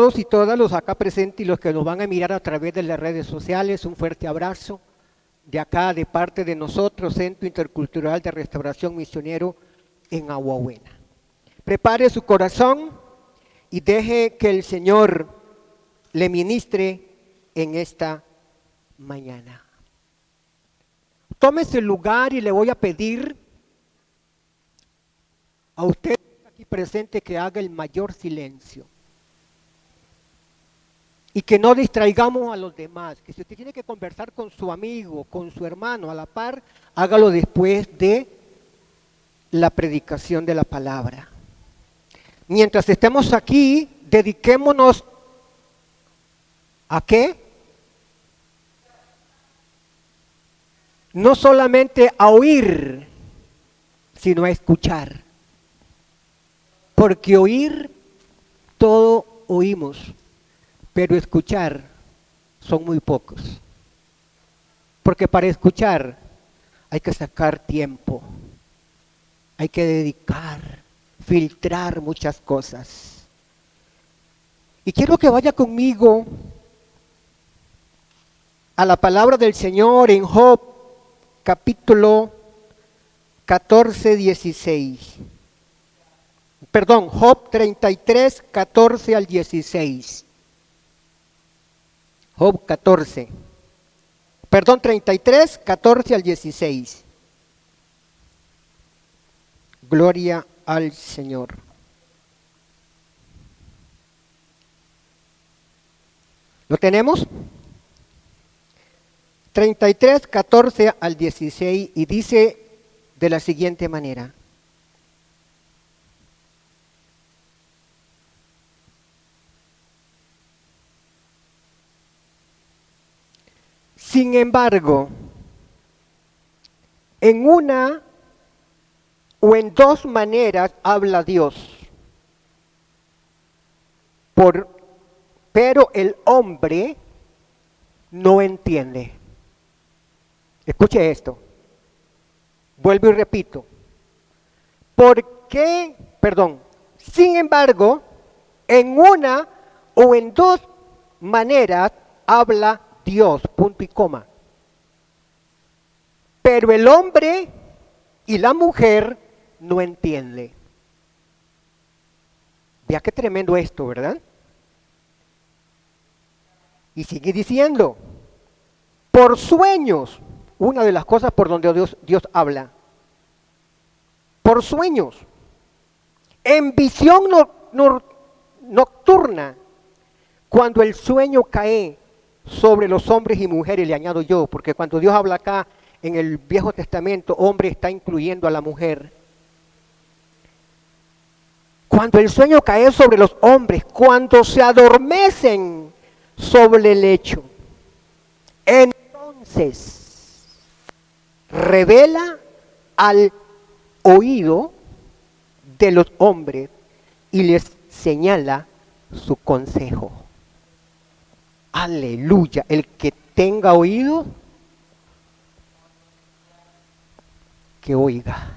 todos y todas los acá presentes y los que nos van a mirar a través de las redes sociales, un fuerte abrazo de acá, de parte de nosotros, Centro Intercultural de Restauración Misionero en Aguabuena. Prepare su corazón y deje que el Señor le ministre en esta mañana. Tómese el lugar y le voy a pedir a usted aquí presente que haga el mayor silencio. Y que no distraigamos a los demás, que si usted tiene que conversar con su amigo, con su hermano a la par, hágalo después de la predicación de la palabra. Mientras estemos aquí, dediquémonos ¿a qué? No solamente a oír, sino a escuchar. Porque oír, todo oímos. Pero escuchar son muy pocos. Porque para escuchar hay que sacar tiempo, hay que dedicar, filtrar muchas cosas. Y quiero que vaya conmigo a la palabra del Señor en Job, capítulo 14, 16. Perdón, Job 33, 14 al 16. Job 33, 14 al 16. Gloria al Señor. ¿Lo tenemos? 33, 14 al 16 y dice de la siguiente manera. Sin embargo, en una o en dos maneras habla Dios, pero el hombre no entiende. Escuche esto, vuelvo y repito. Sin embargo, en una o en dos maneras habla Dios, punto y coma. Pero el hombre y la mujer no entienden. Vea qué tremendo esto, ¿verdad? Y sigue diciendo, por sueños, una de las cosas por donde Dios habla, por sueños, en visión nocturna, cuando el sueño cae sobre los hombres y mujeres, le añado yo, porque cuando Dios habla acá en el Viejo Testamento, hombre está incluyendo a la mujer. Cuando el sueño cae sobre los hombres, cuando se adormecen sobre el lecho, entonces revela al oído de los hombres y les señala su consejo. Aleluya, el que tenga oído, que oiga.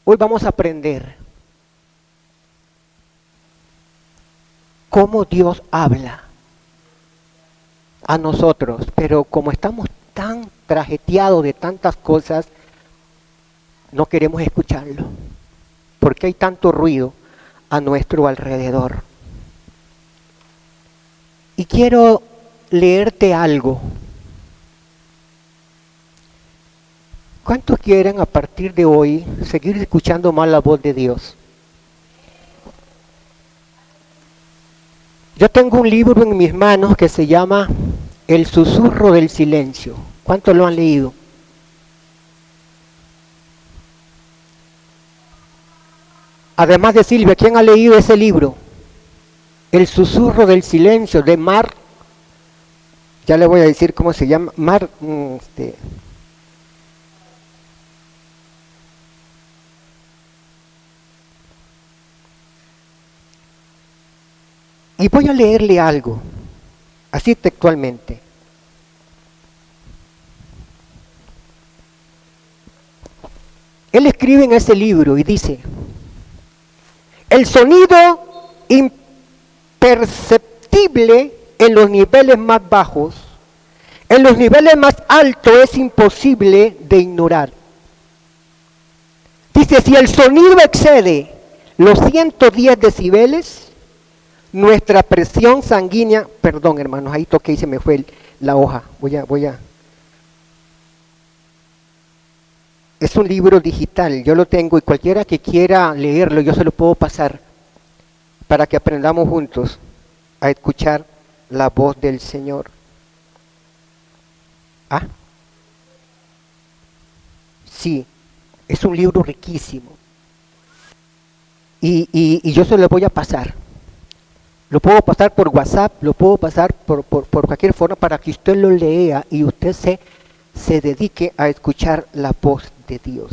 Hoy vamos a aprender cómo Dios habla a nosotros, pero como estamos tan trajeteados de tantas cosas, no queremos escucharlo, porque hay tanto ruido a nuestro alrededor. Y quiero leerte algo. ¿Cuántos quieren a partir de hoy seguir escuchando más la voz de Dios? Yo tengo un libro en mis manos que se llama El susurro del silencio. ¿Cuántos lo han leído? Además de Silvia, ¿quién ha leído ese libro? El susurro del silencio, de Mark, ya le voy a decir cómo se llama, y voy a leerle algo, así textualmente. Él escribe en ese libro y dice, el sonido imperceptible en los niveles más bajos, en los niveles más altos es imposible de ignorar. Dice, si el sonido excede los 110 decibeles, nuestra presión sanguínea, perdón hermanos, ahí toqué y se me fue la hoja, voy a. Es un libro digital, yo lo tengo y cualquiera que quiera leerlo, yo se lo puedo pasar para que aprendamos juntos a escuchar la voz del Señor. ¿Ah? Sí, es un libro riquísimo. Y yo se lo voy a pasar. Lo puedo pasar por WhatsApp, lo puedo pasar por cualquier forma para que usted lo lea y usted se dedique a escuchar la voz de Dios.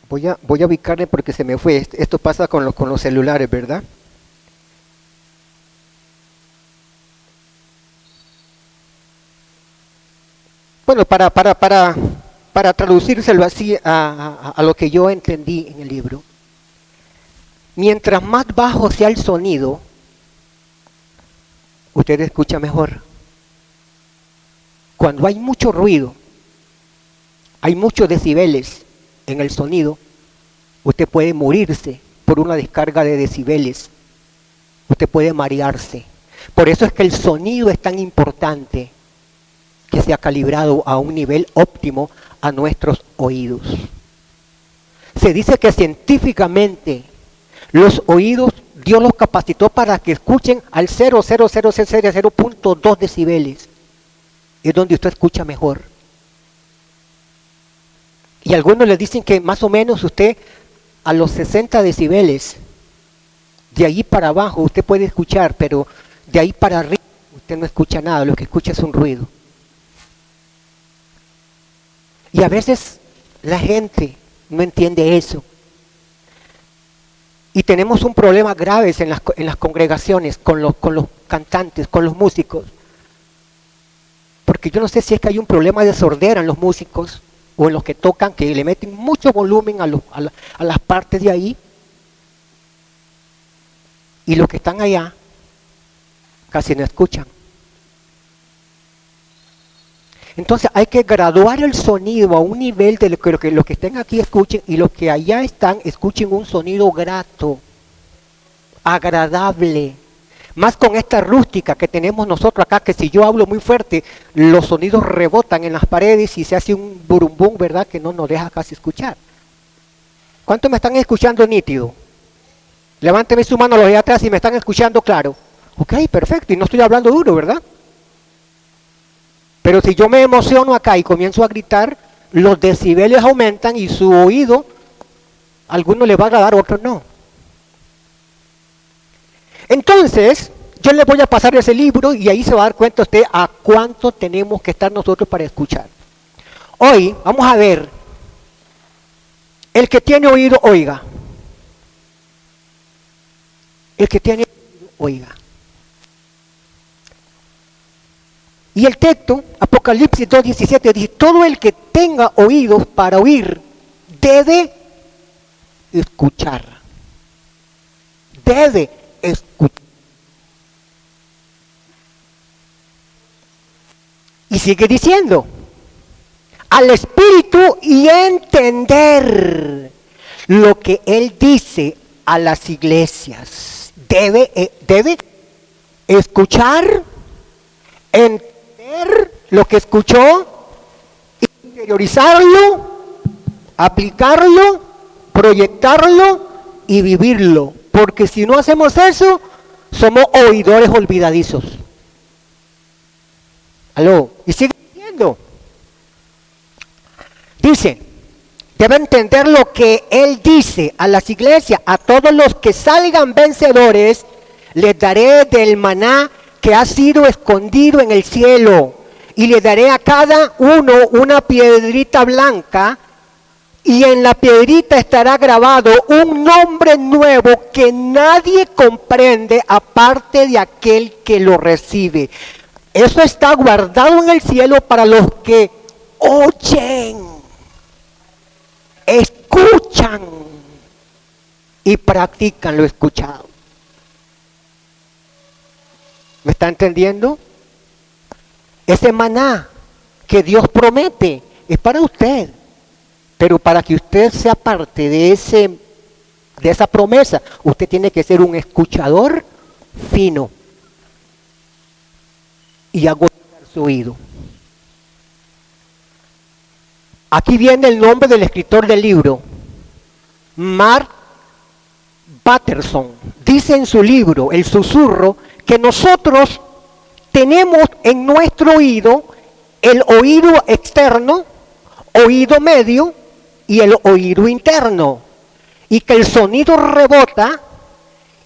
Voy a ubicarle porque se me fue. Esto pasa con los celulares, ¿verdad? Bueno, para traducírselo así a lo que yo entendí en el libro, mientras más bajo sea el sonido, usted escucha mejor. Cuando hay mucho ruido, hay muchos decibeles en el sonido, usted puede morirse por una descarga de decibeles, usted puede marearse. Por eso es que el sonido es tan importante, que sea calibrado a un nivel óptimo a nuestros oídos. Se dice que científicamente los oídos Dios los capacitó para que escuchen al 0.000.2 decibeles. Es donde usted escucha mejor. Y algunos le dicen que más o menos usted a los 60 decibeles, de ahí para abajo usted puede escuchar, pero de ahí para arriba usted no escucha nada, lo que escucha es un ruido. Y a veces la gente no entiende eso. Y tenemos un problema grave en las congregaciones, con los cantantes, con los músicos. Porque yo no sé si es que hay un problema de sordera en los músicos o en los que tocan, que le meten mucho volumen a las partes de ahí. Y los que están allá casi no escuchan. Entonces hay que graduar el sonido a un nivel de que los que estén aquí escuchen y los que allá están escuchen un sonido grato, agradable. Más con esta rústica que tenemos nosotros acá, que si yo hablo muy fuerte, los sonidos rebotan en las paredes y se hace un burumbum, ¿verdad? Que no nos deja casi escuchar. ¿Cuántos me están escuchando nítido? Levánteme su mano los de atrás y me están escuchando claro. Ok, perfecto, y no estoy hablando duro, ¿verdad? Pero si yo me emociono acá y comienzo a gritar, los decibeles aumentan y su oído, a algunos le va a agradar, a otros no. Entonces, yo le voy a pasar ese libro y ahí se va a dar cuenta usted a cuánto tenemos que estar nosotros para escuchar. Hoy vamos a ver, el que tiene oído, oiga. El que tiene oído, oiga. Y el texto, Apocalipsis 2:17, dice, todo el que tenga oídos para oír, debe escuchar. Debe escuchar. Y sigue diciendo, al Espíritu y entender lo que Él dice a las iglesias. Debe escuchar, entender lo que escuchó, interiorizarlo, aplicarlo, proyectarlo y vivirlo. Porque si no hacemos eso, somos oidores olvidadizos. ¿Aló? Y sigue diciendo. Dice, debe entender lo que Él dice a las iglesias. A todos los que salgan vencedores, les daré del maná que ha sido escondido en el cielo, y le daré a cada uno una piedrita blanca, y en la piedrita estará grabado un nombre nuevo que nadie comprende aparte de aquel que lo recibe. Eso está guardado en el cielo para los que oyen. escuchan y practican lo escuchado. ¿Me está entendiendo? Ese maná que Dios promete es para usted, pero para que usted sea parte de esa promesa, usted tiene que ser un escuchador fino y agudizar su oído. Aquí viene el nombre del escritor del libro, Mark Batterson. Dice en su libro, El Susurro, que nosotros tenemos en nuestro oído el oído externo, oído medio y el oído interno, y que el sonido rebota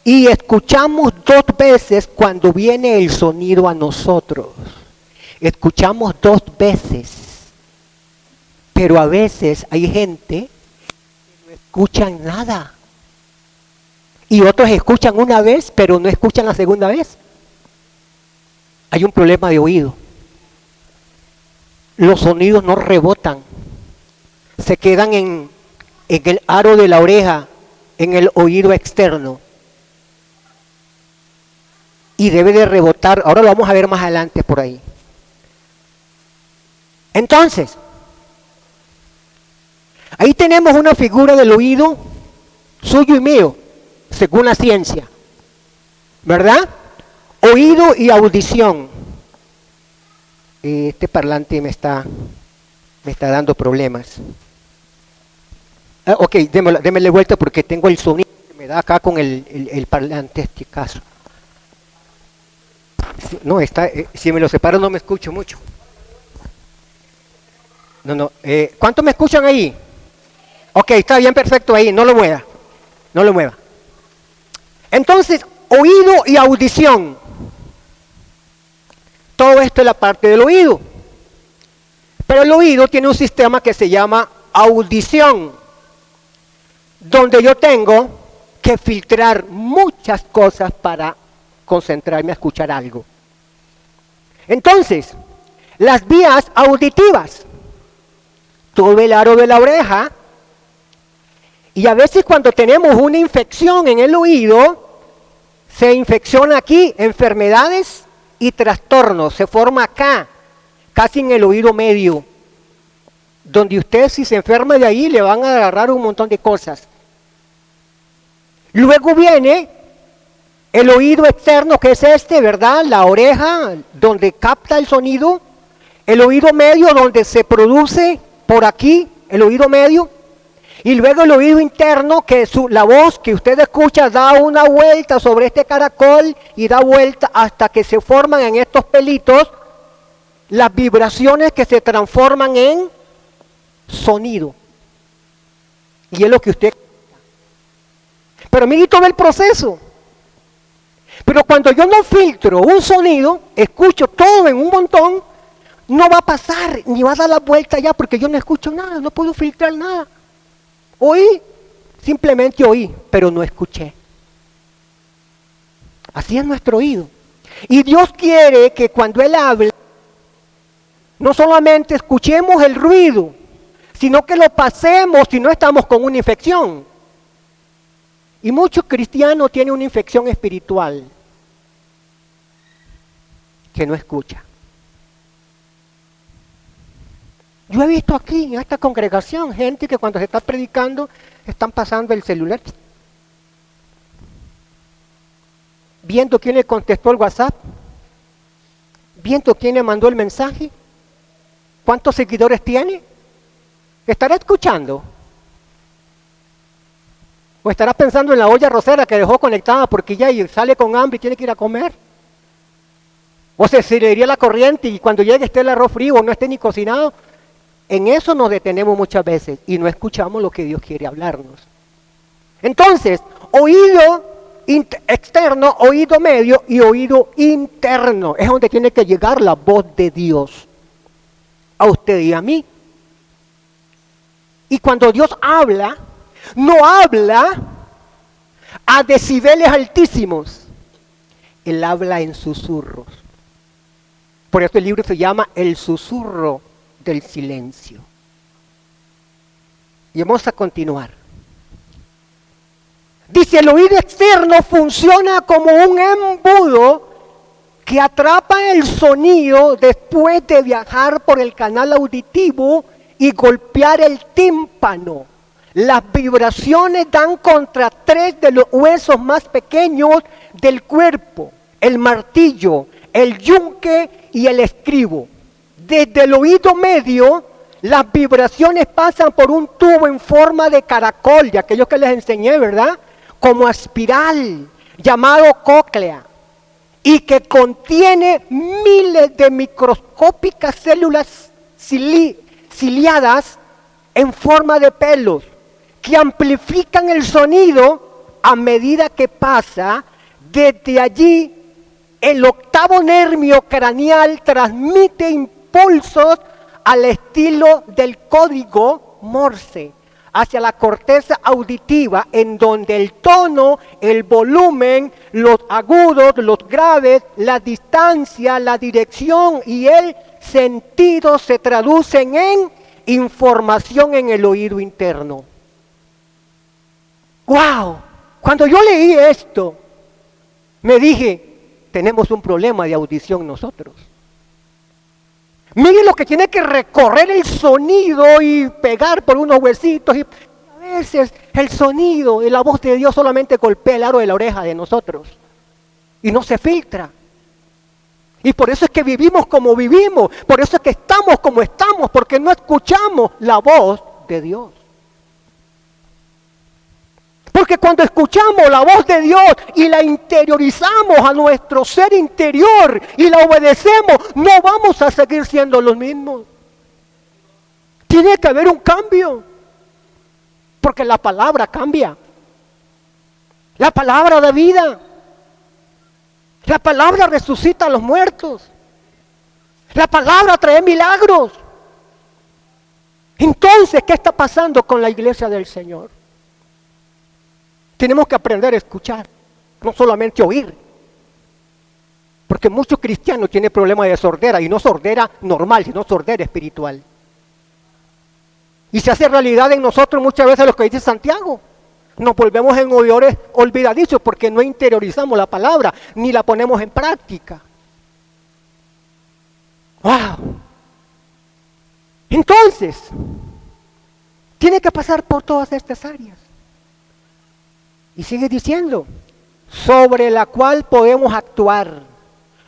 y escuchamos 2 veces cuando viene el sonido a nosotros. Escuchamos 2 veces, pero a veces hay gente que no escuchan nada. Y otros escuchan una vez, pero no escuchan la segunda vez. Hay un problema de oído. Los sonidos no rebotan. Se quedan en el aro de la oreja, en el oído externo. Y debe de rebotar. Ahora lo vamos a ver más adelante por ahí. Entonces, ahí tenemos una figura del oído suyo y mío, según la ciencia, ¿verdad? Oído y audición. Este parlante me está dando problemas. Ok, démele vuelta porque tengo el sonido que me da acá con el parlante, este caso. No, si me lo separo no me escucho mucho. No, ¿cuánto me escuchan ahí? Ok, está bien, perfecto ahí, no lo mueva. No lo mueva. Entonces, oído y audición. Todo esto es la parte del oído. Pero el oído tiene un sistema que se llama audición, donde yo tengo que filtrar muchas cosas para concentrarme a escuchar algo. Entonces, las vías auditivas, todo el aro de la oreja, y a veces cuando tenemos una infección en el oído, se infecciona aquí, enfermedades y trastornos, se forma acá, casi en el oído medio, donde usted si se enferma de ahí le van a agarrar un montón de cosas. Luego viene el oído externo, que es este, ¿verdad? La oreja, donde capta el sonido, el oído medio, donde se produce por aquí, el oído medio, y luego el oído interno, que la voz que usted escucha da una vuelta sobre este caracol y da vuelta hasta que se forman en estos pelitos las vibraciones que se transforman en sonido. Y es lo que usted... Pero mire todo el proceso. Pero cuando yo no filtro un sonido, escucho todo en un montón, no va a pasar, ni va a dar la vuelta ya, porque yo no escucho nada, no puedo filtrar nada. Oí, simplemente oí, pero no escuché. Así es nuestro oído. Y Dios quiere que cuando Él hable, no solamente escuchemos el ruido, sino que lo pasemos si no estamos con una infección. Y muchos cristianos tienen una infección espiritual que no escucha. Yo he visto aquí en esta congregación gente que cuando se está predicando están pasando el celular, viendo quién le contestó el WhatsApp, viendo quién le mandó el mensaje, cuántos seguidores tiene. ¿Estará escuchando? ¿O estará pensando en la olla arrocera que dejó conectada porque ya sale con hambre y tiene que ir a comer? ¿O se le iría la corriente y cuando llegue esté el arroz frío o no esté ni cocinado? En eso nos detenemos muchas veces y no escuchamos lo que Dios quiere hablarnos. Entonces, oído externo, oído medio y oído interno es donde tiene que llegar la voz de Dios a usted y a mí. Y cuando Dios habla, no habla a decibeles altísimos, Él habla en susurros. Por eso el libro se llama El susurro del silencio. Y vamos a continuar. Dice, el oído externo funciona como un embudo que atrapa el sonido después de viajar por el canal auditivo y golpear el tímpano. Las vibraciones dan contra 3 de los huesos más pequeños del cuerpo: el martillo, el yunque y el estribo. Desde el oído medio, las vibraciones pasan por un tubo en forma de caracol, de aquellos que les enseñé, ¿verdad? Como espiral, llamado cóclea, y que contiene miles de microscópicas células ciliadas en forma de pelos, que amplifican el sonido a medida que pasa. Desde allí, el octavo nervio craneal transmite impulsos al estilo del código Morse hacia la corteza auditiva, en donde el tono, el volumen, los agudos, los graves, la distancia, la dirección y el sentido se traducen en información en el oído interno. ¡Wow! Cuando yo leí esto, me dije, tenemos un problema de audición nosotros. Miren lo que tiene que recorrer el sonido y pegar por unos huesitos. Y a veces el sonido y la voz de Dios solamente golpea el aro de la oreja de nosotros y no se filtra. Y por eso es que vivimos como vivimos, por eso es que estamos como estamos, porque no escuchamos la voz de Dios. Porque cuando escuchamos la voz de Dios y la interiorizamos a nuestro ser interior y la obedecemos, no vamos a seguir siendo los mismos. Tiene que haber un cambio, porque la palabra cambia. La palabra da vida. La palabra resucita a los muertos. La palabra trae milagros. Entonces, ¿qué está pasando con la iglesia del Señor? Tenemos que aprender a escuchar, no solamente oír. Porque muchos cristianos tienen problemas de sordera, y no sordera normal, sino sordera espiritual. Y se hace realidad en nosotros muchas veces lo que dice Santiago. Nos volvemos en oidores olvidadizos porque no interiorizamos la palabra, ni la ponemos en práctica. ¡Wow! Entonces, tiene que pasar por todas estas áreas. Y sigue diciendo, sobre la cual podemos actuar.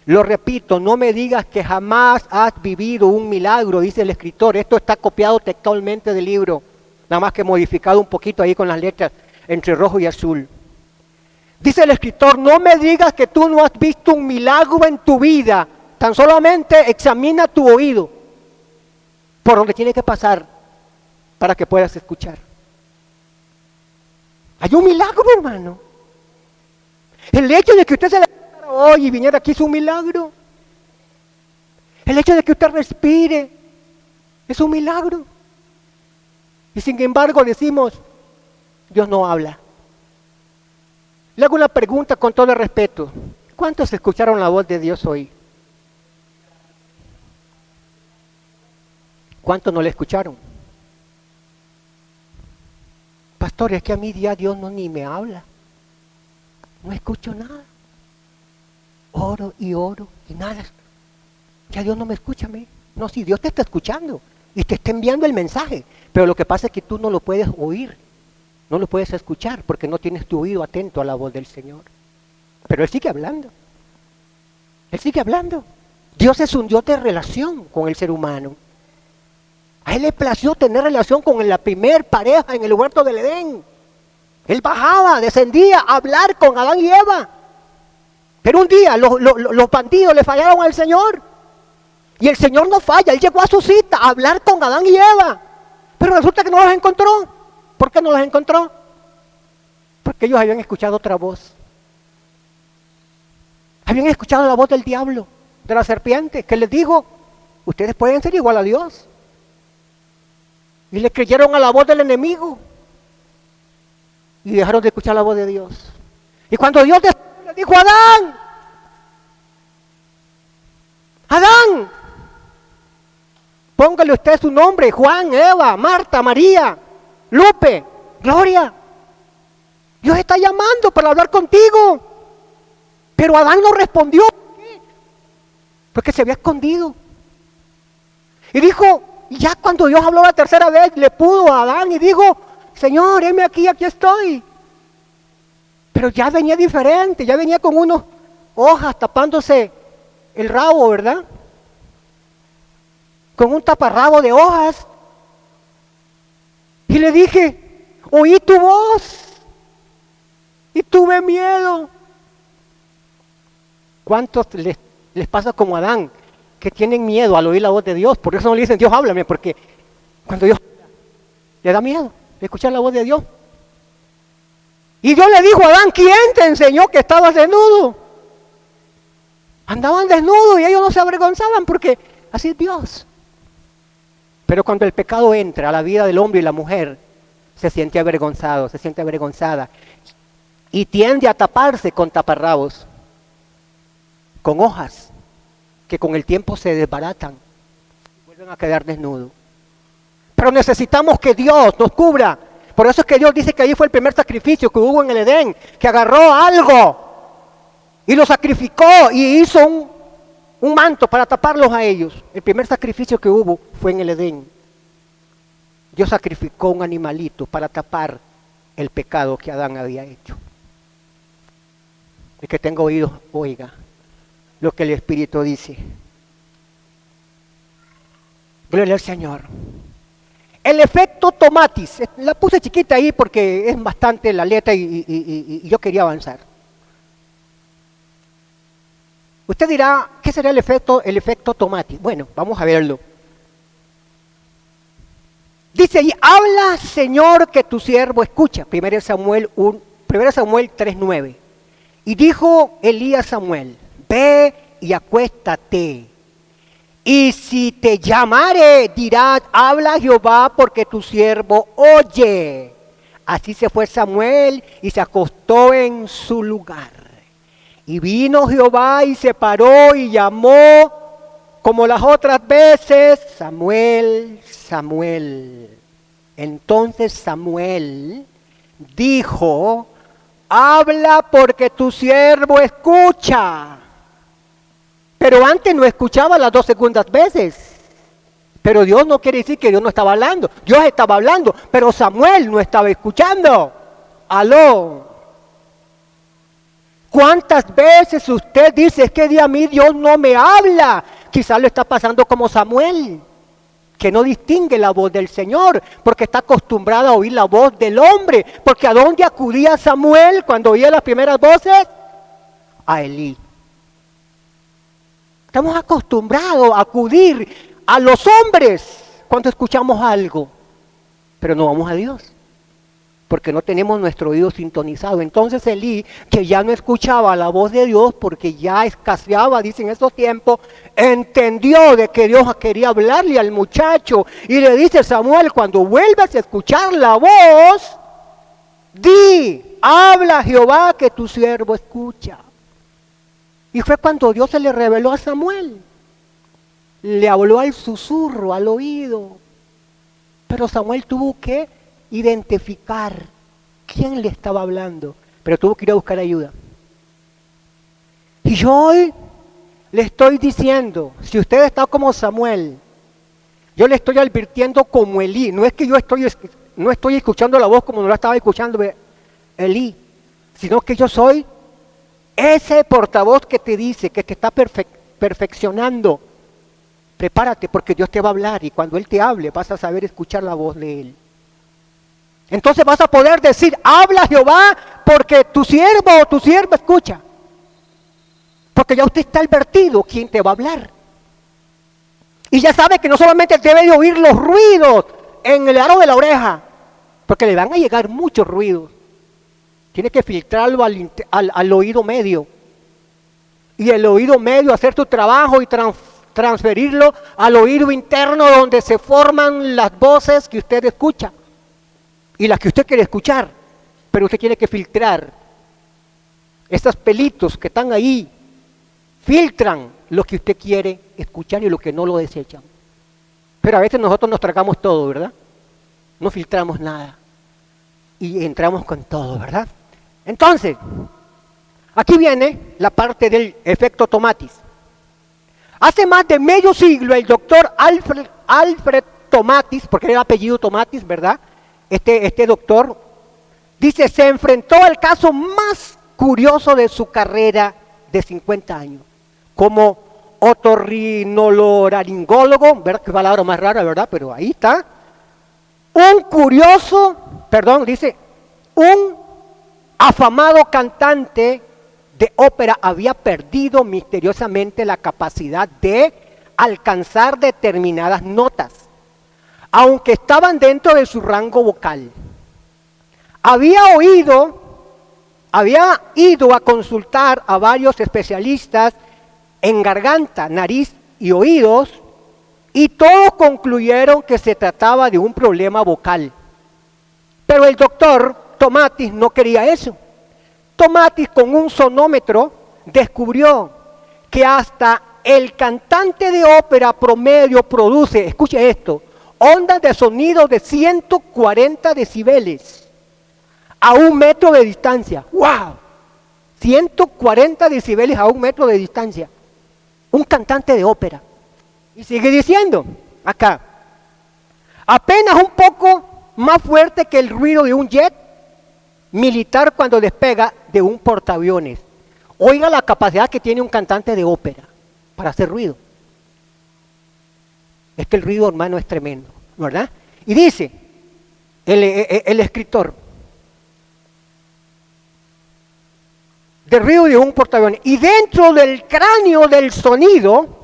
Lo repito, no me digas que jamás has vivido un milagro, dice el escritor. Esto está copiado textualmente del libro, nada más que modificado un poquito ahí con las letras entre rojo y azul. Dice el escritor, no me digas que tú no has visto un milagro en tu vida. Tan solamente examina tu oído, por donde tiene que pasar para que puedas escuchar. Hay un milagro, hermano. El hecho de que usted se levantara hoy y viniera aquí es un milagro. El hecho de que usted respire es un milagro. Y sin embargo decimos, Dios no habla. Le hago una pregunta con todo el respeto. ¿Cuántos escucharon la voz de Dios hoy? ¿Cuántos no le escucharon? Pastor, es que a mí ya Dios ni me habla. No escucho nada. Oro y nada. Ya Dios no me escucha a mí. No, si Dios te está escuchando y te está enviando el mensaje, pero lo que pasa es que tú no lo puedes oír, no lo puedes escuchar porque no tienes tu oído atento a la voz del Señor. Pero Él sigue hablando. Él sigue hablando. Dios es un Dios de relación con el ser humano. A Él le plació tener relación con la primer pareja en el huerto del Edén. Él bajaba, descendía a hablar con Adán y Eva. Pero un día los bandidos le fallaron al Señor. Y el Señor no falla, Él llegó a su cita a hablar con Adán y Eva. Pero resulta que no los encontró. ¿Por qué no los encontró? Porque ellos habían escuchado otra voz. Habían escuchado la voz del diablo, de la serpiente, que les dijo, ustedes pueden ser igual a Dios. Y le creyeron a la voz del enemigo. Y dejaron de escuchar la voz de Dios. Y cuando Dios le dijo a Adán, Adán, póngale usted su nombre, Juan, Eva, Marta, María. Lupe, Gloria, Dios está llamando para hablar contigo. Pero Adán no respondió. ¿Por qué? Porque se había escondido. Y dijo, ya cuando Dios habló la tercera vez, le pudo a Adán y dijo, Señor, heme aquí, aquí estoy. Pero ya venía diferente, ya venía con unas hojas tapándose el rabo, ¿verdad? Con un taparrabo de hojas. Y le dije, oí tu voz y tuve miedo. ¿Cuántos les pasa como a Adán, que tienen miedo al oír la voz de Dios? Por eso no le dicen, Dios, háblame, porque cuando Dios le da miedo de escuchar la voz de Dios. Y Dios le dijo a Adán, ¿quién te enseñó que estabas desnudo? Andaban desnudos y ellos no se avergonzaban porque así es Dios. Pero cuando el pecado entra a la vida del hombre y la mujer, se siente avergonzado, se siente avergonzada y tiende a taparse con taparrabos, con hojas que con el tiempo se desbaratan y vuelven a quedar desnudos. Pero necesitamos que Dios nos cubra. Por eso es que Dios dice que ahí fue el primer sacrificio que hubo en el Edén, que agarró algo y lo sacrificó y hizo un manto para taparlos a ellos. El primer sacrificio que hubo fue en el Edén. Dios sacrificó un animalito para tapar el pecado que Adán había hecho. El que tenga oídos, oiga lo que el Espíritu dice. Gloria al Señor. El efecto tomatis, la puse chiquita ahí porque es bastante la letra y yo quería avanzar. Usted dirá, ¿qué será el efecto tomatis? Bueno, vamos a verlo. Dice ahí, habla Señor que tu siervo escucha. 1 Samuel 3:9. Y dijo Elí a Samuel, ve y acuéstate. Y si te llamare, dirás, habla Jehová porque tu siervo oye. Así se fue Samuel y se acostó en su lugar. Y vino Jehová y se paró y llamó como las otras veces, Samuel, Samuel. Entonces Samuel dijo, habla porque tu siervo escucha. Pero antes no escuchaba las 2 segundas veces. Pero Dios no quiere decir que Dios no estaba hablando. Dios estaba hablando, pero Samuel no estaba escuchando. Aló. ¿Cuántas veces usted dice, es que a mí Dios no me habla? Quizás lo está pasando como Samuel, que no distingue la voz del Señor, porque está acostumbrado a oír la voz del hombre. Porque ¿a dónde acudía Samuel cuando oía las primeras voces? A Elí. Estamos acostumbrados a acudir a los hombres cuando escuchamos algo, pero no vamos a Dios, porque no tenemos nuestro oído sintonizado. Entonces Elí, que ya no escuchaba la voz de Dios, porque ya escaseaba, dicen en esos tiempos, entendió de que Dios quería hablarle al muchacho, y le dice Samuel, cuando vuelvas a escuchar la voz, di, habla Jehová que tu siervo escucha. Y fue cuando Dios se le reveló a Samuel. Le habló al susurro, al oído. Pero Samuel tuvo que identificar quién le estaba hablando. Pero tuvo que ir a buscar ayuda. Y yo hoy le estoy diciendo, si usted está como Samuel, yo le estoy advirtiendo como Elí. No es que yo no estoy escuchando la voz como no la estaba escuchando Elí, sino que yo soy ese portavoz que te dice, que te está perfeccionando. Prepárate porque Dios te va a hablar y cuando Él te hable vas a saber escuchar la voz de Él. Entonces vas a poder decir, habla Jehová porque tu siervo o tu sierva escucha. Porque ya usted está advertido quién te va a hablar. Y ya sabe que no solamente debe de oír los ruidos en el aro de la oreja, porque le van a llegar muchos ruidos. Tiene que filtrarlo al oído medio. Y el oído medio hacer tu trabajo y transferirlo al oído interno donde se forman las voces que usted escucha y las que usted quiere escuchar. Pero usted tiene que filtrar. Estos pelitos que están ahí filtran lo que usted quiere escuchar y lo que no lo desechan. Pero a veces nosotros nos tragamos todo, ¿verdad? No filtramos nada. y entramos con todo, ¿verdad? Entonces, aquí viene la parte del efecto Tomatis. Hace más de medio siglo el doctor Alfred Tomatis, porque era el apellido Tomatis, ¿verdad? Este doctor, dice, se enfrentó al caso más curioso de su carrera de 50 años, como otorrinolaringólogo, ¿verdad? Qué palabra más rara, ¿verdad? Pero ahí está. Un afamado cantante de ópera había perdido misteriosamente la capacidad de alcanzar determinadas notas, aunque estaban dentro de su rango vocal. Había ido a consultar a varios especialistas en garganta, nariz y oídos, y todos concluyeron que se trataba de un problema vocal. Pero el doctor Tomatis no quería eso. Tomatis, con un sonómetro, descubrió que hasta el cantante de ópera promedio produce, escuche esto, ondas de sonido de 140 decibeles a 1 metro de distancia. ¡Wow! 140 decibeles a 1 metro de distancia. Un cantante de ópera. Y sigue diciendo, acá, apenas un poco más fuerte que el ruido de un jet militar cuando despega de un portaaviones. Oiga la capacidad que tiene un cantante de ópera para hacer ruido. Es que el ruido, hermano, es tremendo, ¿verdad? Y dice el escritor, del ruido de un portaaviones. Y dentro del cráneo del sonido,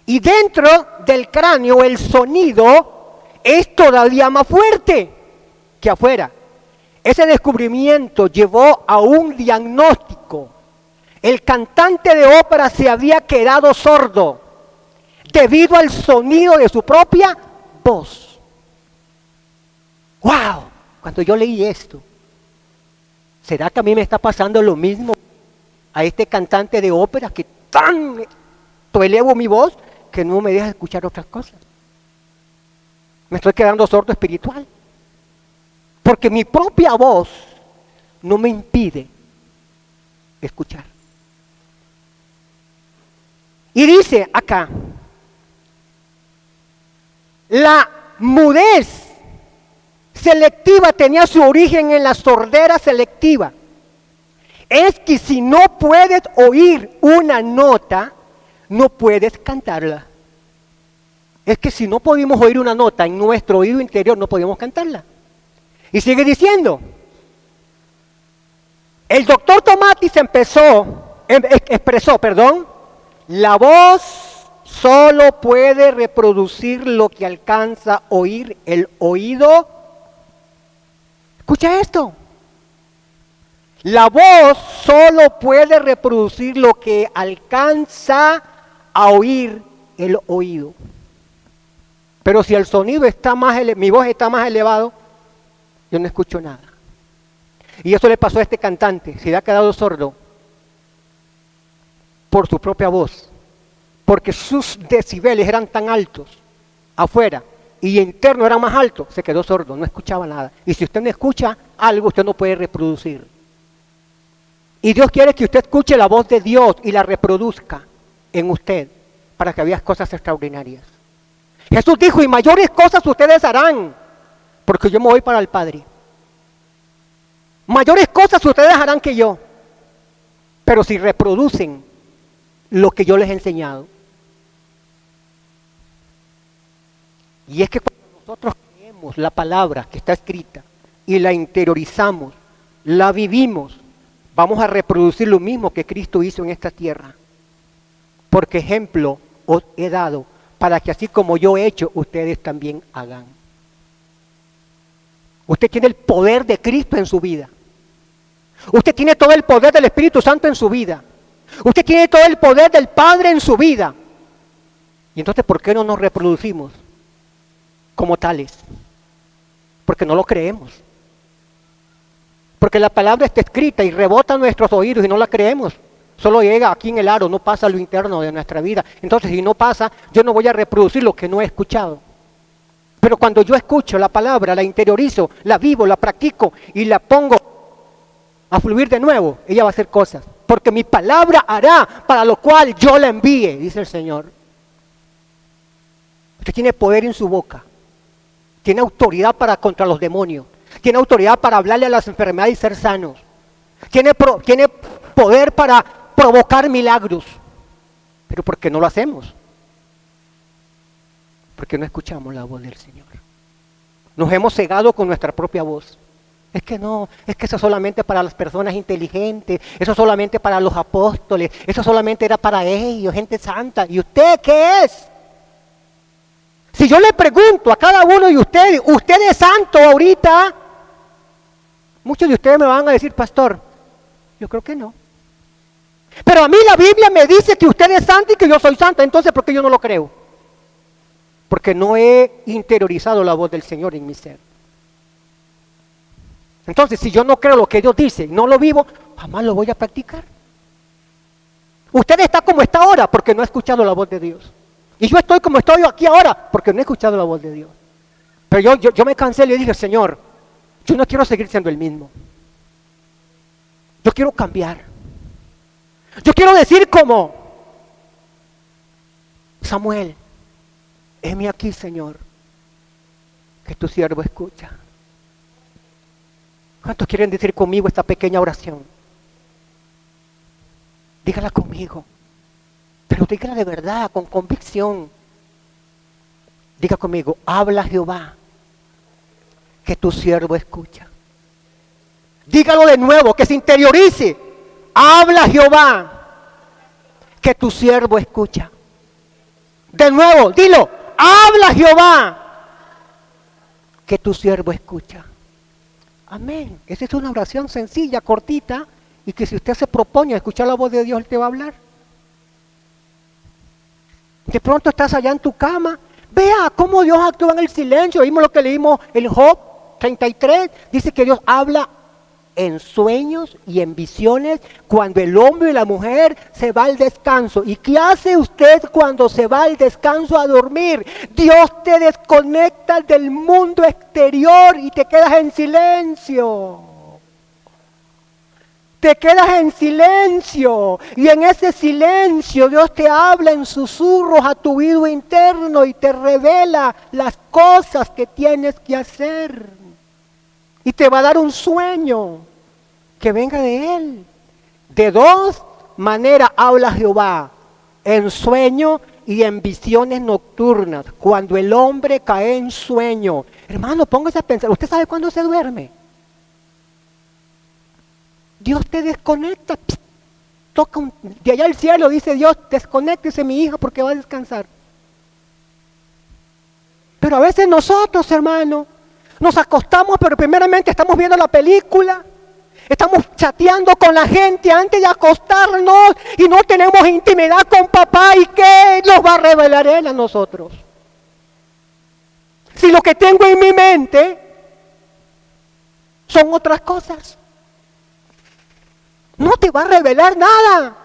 el sonido es todavía más fuerte que afuera. Ese descubrimiento llevó a un diagnóstico. El cantante de ópera se había quedado sordo debido al sonido de su propia voz. ¡Wow! Cuando yo leí esto, ¿será que a mí me está pasando lo mismo a este cantante de ópera que tanto elevo mi voz que no me deja escuchar otras cosas? Me estoy quedando sordo espiritual. Porque mi propia voz no me impide escuchar. Y dice acá, la mudez selectiva tenía su origen en la sordera selectiva. Es que si no puedes oír una nota, no puedes cantarla. Es que si no podemos oír una nota en nuestro oído interior, no podemos cantarla. Y sigue diciendo, el doctor Tomatis expresó, la voz solo puede reproducir lo que alcanza a oír el oído. Escucha esto. La voz solo puede reproducir lo que alcanza a oír el oído. Pero si el sonido está mi voz está más elevado, yo no escucho nada. Y eso le pasó a este cantante, se le ha quedado sordo por su propia voz, porque sus decibeles eran tan altos afuera y interno eran más altos, se quedó sordo, no escuchaba nada. Y si usted no escucha algo, usted no puede reproducir. Y Dios quiere que usted escuche la voz de Dios y la reproduzca en usted para que veas cosas extraordinarias. Jesús dijo, y mayores cosas ustedes harán, porque yo me voy para el Padre. Mayores cosas ustedes harán que yo, pero si reproducen lo que yo les he enseñado. Y es que cuando nosotros leemos la palabra que está escrita y la interiorizamos, la vivimos, vamos a reproducir lo mismo que Cristo hizo en esta tierra. Porque ejemplo os he dado para que así como yo he hecho, ustedes también hagan. Usted tiene el poder de Cristo en su vida. Usted tiene todo el poder del Espíritu Santo en su vida. Usted tiene todo el poder del Padre en su vida. Y entonces, ¿por qué no nos reproducimos como tales? Porque no lo creemos. Porque la palabra está escrita y rebota en nuestros oídos y no la creemos. Solo llega aquí en el aro, no pasa a lo interno de nuestra vida. Entonces, si no pasa, yo no voy a reproducir lo que no he escuchado. Pero cuando yo escucho la palabra, la interiorizo, la vivo, la practico y la pongo a fluir de nuevo, ella va a hacer cosas. Porque mi palabra hará para lo cual yo la envíe, dice el Señor. Usted tiene poder en su boca. Tiene autoridad para contra los demonios. Tiene autoridad para hablarle a las enfermedades y ser sanos. Tiene poder para provocar milagros. Pero ¿por qué no lo hacemos? Porque no escuchamos la voz del Señor. Nos hemos cegado con nuestra propia voz. Es que no, es que eso solamente para las personas inteligentes, eso solamente para los apóstoles, eso solamente era para ellos, gente santa. ¿Y usted qué es? Si yo le pregunto a cada uno de ustedes, ¿usted es santo ahorita? Muchos de ustedes me van a decir, pastor, yo creo que no. Pero a mí la Biblia me dice que usted es santo y que yo soy santa, entonces ¿por qué yo no lo creo? Porque no he interiorizado la voz del Señor en mi ser. Entonces, si yo no creo lo que Dios dice, no lo vivo, jamás lo voy a practicar. Usted está como está ahora porque no ha escuchado la voz de Dios. Y yo estoy como estoy aquí ahora porque no he escuchado la voz de Dios. Pero yo me cansé y le dije, Señor, yo no quiero seguir siendo el mismo. Yo quiero cambiar. Yo quiero decir como Samuel, heme aquí, Señor, que tu siervo escucha. ¿Cuántos quieren decir conmigo esta pequeña oración? Dígala conmigo, pero dígala de verdad, con convicción. Diga conmigo, habla Jehová, que tu siervo escucha. Dígalo de nuevo, que se interiorice. Habla Jehová, que tu siervo escucha. De nuevo, dilo, habla Jehová, que tu siervo escucha. Amén. Esa es una oración sencilla, cortita, y que si usted se propone a escuchar la voz de Dios, Él te va a hablar. De pronto estás allá en tu cama, vea cómo Dios actúa en el silencio. Vimos lo que leímos en Job 33, dice que Dios habla en sueños y en visiones cuando el hombre y la mujer se va al descanso. ¿Y qué hace usted cuando se va al descanso a dormir? Dios te desconecta del mundo exterior y te quedas en silencio. Te quedas en silencio y en ese silencio Dios te habla en susurros a tu oído interno y te revela las cosas que tienes que hacer. Y te va a dar un sueño que venga de Él. De dos maneras habla Jehová, en sueño y en visiones nocturnas, cuando el hombre cae en sueño. Hermano, póngase a pensar, ¿usted sabe cuándo se duerme? Dios te desconecta, toca de allá al cielo, dice Dios, desconéctese mi hija porque va a descansar. Pero a veces nosotros, hermano, nos acostamos, pero primeramente estamos viendo la película, estamos chateando con la gente antes de acostarnos y no tenemos intimidad con papá. ¿Y qué nos va a revelar Él a nosotros? Si lo que tengo en mi mente son otras cosas, no te va a revelar nada.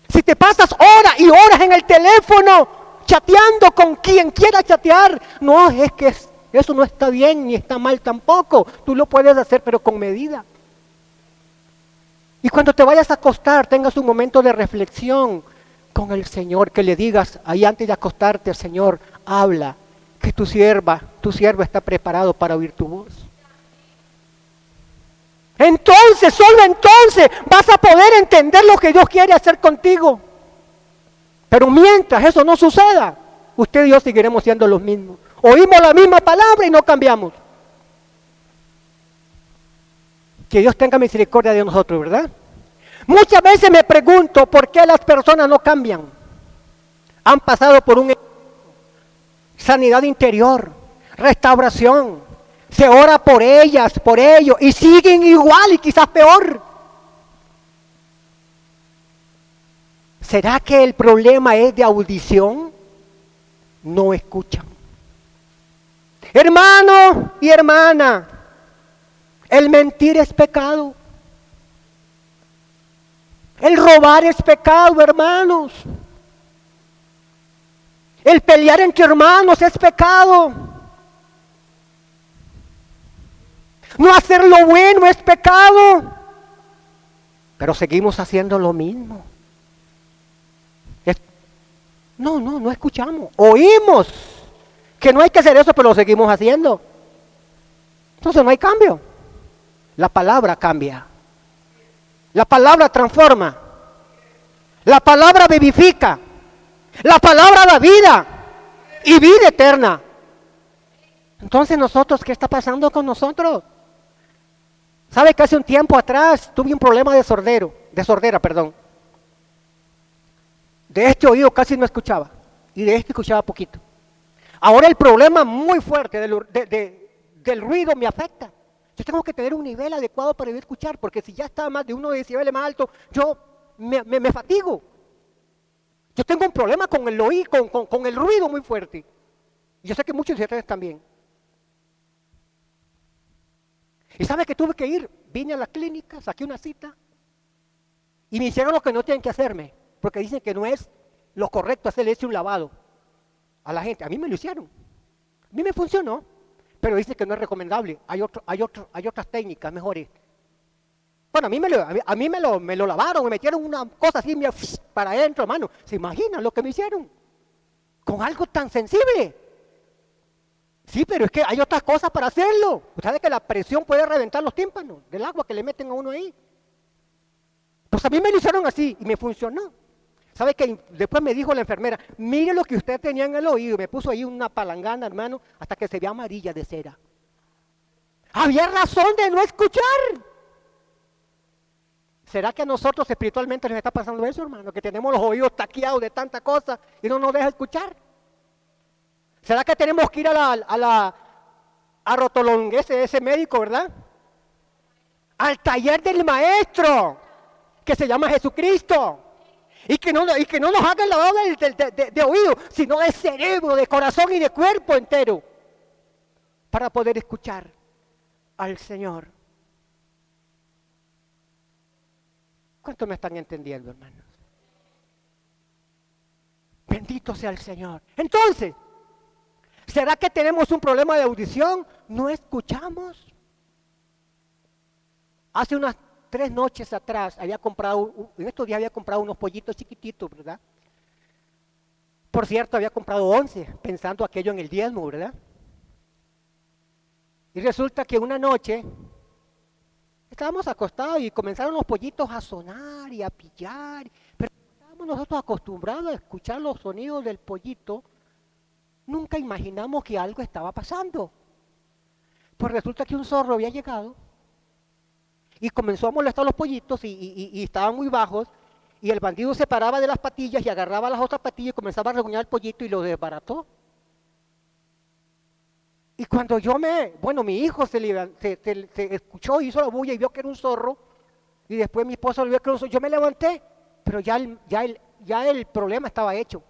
Si te pasas horas y horas en el teléfono chateando con quien quiera chatear, no, es que eso no está bien ni está mal tampoco. Tú lo puedes hacer, pero con medida. Y cuando te vayas a acostar, tengas un momento de reflexión con el Señor, que le digas ahí antes de acostarte, Señor, habla, que tu siervo está preparado para oír tu voz. Entonces, solo entonces vas a poder entender lo que Dios quiere hacer contigo. Pero mientras eso no suceda, usted y yo seguiremos siendo los mismos. Oímos la misma palabra y no cambiamos. Que Dios tenga misericordia de nosotros, ¿verdad? Muchas veces me pregunto por qué las personas no cambian. Han pasado por sanidad interior, restauración. Se ora por ellas, por ellos, y siguen igual y quizás peor. ¿Será que el problema es de audición? No escuchan. Hermano y hermana, el mentir es pecado. El robar es pecado, hermanos. El pelear entre hermanos es pecado. No hacer lo bueno es pecado. Pero seguimos haciendo lo mismo. No escuchamos. Oímos que no hay que hacer eso, pero lo seguimos haciendo. Entonces no hay cambio. La palabra cambia. La palabra transforma. La palabra vivifica. La palabra da vida y vida eterna. Entonces nosotros, ¿qué está pasando con nosotros? ¿Sabe que hace un tiempo atrás tuve un problema de sordera, perdón? De este oído casi no escuchaba y de este escuchaba poquito. Ahora el problema muy fuerte del ruido me afecta. Yo tengo que tener un nivel adecuado para escuchar, porque si ya está más de 1 decibel más alto, yo me fatigo. Yo tengo un problema con el oído, con el ruido muy fuerte. Y yo sé que muchos de ustedes también. Y sabe que tuve que ir, vine a la clínica, saqué una cita y me hicieron lo que no tienen que hacerme, porque dicen que no es lo correcto hacerle un lavado a la gente. A mí me lo hicieron, a mí me funcionó, pero dicen que no es recomendable. Hay otras técnicas mejores. Bueno, a mí me lo lavaron, me metieron una cosa así para adentro, hermano. ¿Se imaginan lo que me hicieron? Con algo tan sensible. Sí, pero es que hay otras cosas para hacerlo. Usted sabe que la presión puede reventar los tímpanos del agua que le meten a uno ahí. Pues a mí me lo hicieron así y me funcionó. ¿Sabe que después me dijo la enfermera, mire lo que usted tenía en el oído? Me puso ahí una palangana, hermano, hasta que se veía amarilla de cera. Había razón de no escuchar. ¿Será que a nosotros espiritualmente nos está pasando eso, hermano? Que tenemos los oídos taqueados de tanta cosa y no nos deja escuchar. ¿Será que tenemos que ir a Rotolón, ese médico, verdad? Al taller del maestro, que se llama Jesucristo. Y que no nos haga el lavado de oído, sino de cerebro, de corazón y de cuerpo entero. Para poder escuchar al Señor. ¿Cuánto me están entendiendo, hermanos? Bendito sea el Señor. Entonces, ¿será que tenemos un problema de audición? ¿No escuchamos? Hace unas 3 noches atrás en estos días había comprado unos pollitos chiquititos, ¿verdad? Por cierto, había comprado 11, pensando aquello en el diezmo, ¿verdad? Y resulta que una noche estábamos acostados y comenzaron los pollitos a sonar y a pillar, pero estábamos nosotros acostumbrados a escuchar los sonidos del pollito. Nunca imaginamos que algo estaba pasando. Pues resulta que un zorro había llegado y comenzó a molestar a los pollitos y estaban muy bajos, y el bandido se paraba de las patillas y agarraba las otras patillas y comenzaba a reguñar el pollito y lo desbarató. Y cuando mi hijo se escuchó, hizo la bulla y vio que era un zorro, y después mi esposa vio que era un zorro, yo me levanté, pero ya el problema estaba hecho.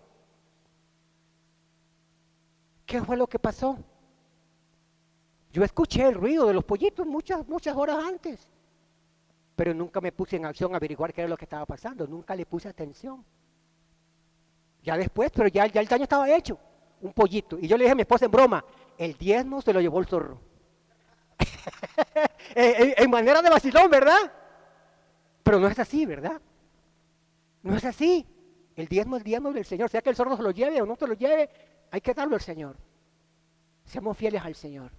¿Qué fue lo que pasó? Yo escuché el ruido de los pollitos muchas horas antes, pero nunca me puse en acción a averiguar qué era lo que estaba pasando, nunca le puse atención. Ya después, pero ya el daño estaba hecho, un pollito. Y yo le dije a mi esposa en broma, el diezmo se lo llevó el zorro. en manera de vacilón, ¿verdad? Pero no es así, ¿verdad? No es así. El diezmo es el diezmo del Señor, sea que el zorro se lo lleve o no se lo lleve, hay que darlo al Señor. Seamos fieles al Señor.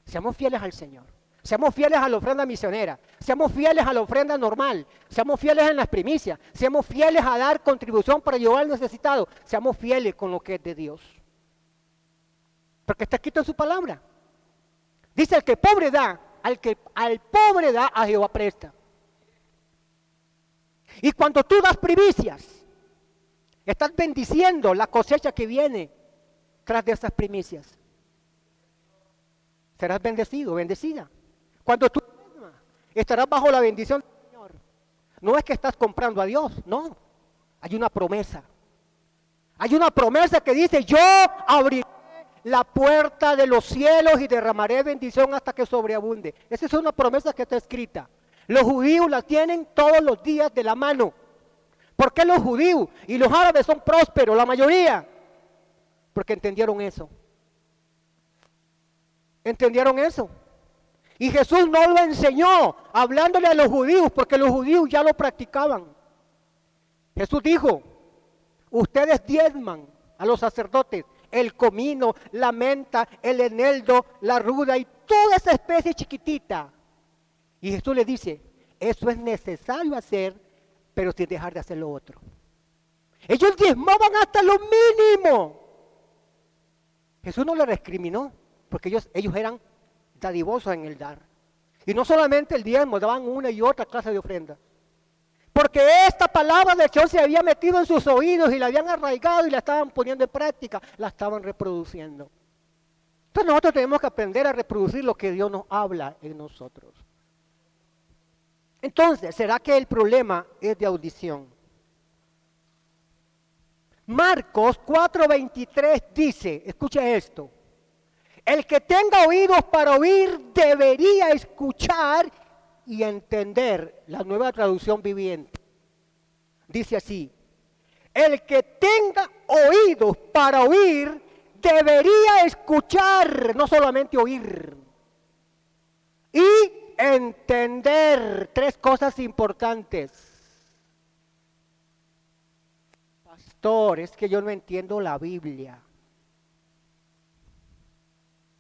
Seamos fieles al Señor. Seamos fieles a la ofrenda misionera. Seamos fieles a la ofrenda normal. Seamos fieles en las primicias. Seamos fieles a dar contribución para ayudar al necesitado. Seamos fieles con lo que es de Dios. Porque está escrito en su palabra. Dice, el que pobre da, al pobre da, a Jehová presta. Y cuando tú das primicias, estás bendiciendo la cosecha que viene tras de esas primicias. Serás bendecido, bendecida. Cuando tú estarás bajo la bendición del Señor. No es que estás comprando a Dios, no. Hay una promesa. Hay una promesa que dice, yo abriré la puerta de los cielos y derramaré bendición hasta que sobreabunde. Esa es una promesa que está escrita. Los judíos la tienen todos los días de la mano. ¿Por qué los judíos y los árabes son prósperos, la mayoría? porque entendieron eso. ¿Entendieron eso? Y Jesús no lo enseñó hablándole a los judíos, porque los judíos ya lo practicaban. Jesús dijo, ustedes diezman a los sacerdotes el comino, la menta, el eneldo, la ruda y toda esa especie chiquitita. Y Jesús les dice, eso es necesario hacer, pero sin dejar de hacer lo otro. Ellos diezmaban hasta lo mínimo. Jesús no les recriminó, porque ellos eran dadivosos en el dar. Y no solamente el diezmo, daban una y otra clase de ofrenda. Porque esta palabra del Señor se había metido en sus oídos y la habían arraigado y la estaban poniendo en práctica, la estaban reproduciendo. Entonces nosotros tenemos que aprender a reproducir lo que Dios nos habla en nosotros. Entonces, ¿será que el problema es de audición? Marcos 4:23 dice, escucha esto, el que tenga oídos para oír debería escuchar y entender. La Nueva Traducción Viviente dice así, el que tenga oídos para oír debería escuchar, no solamente oír, y entender. Tres cosas importantes. Pastor, es que yo no entiendo la Biblia.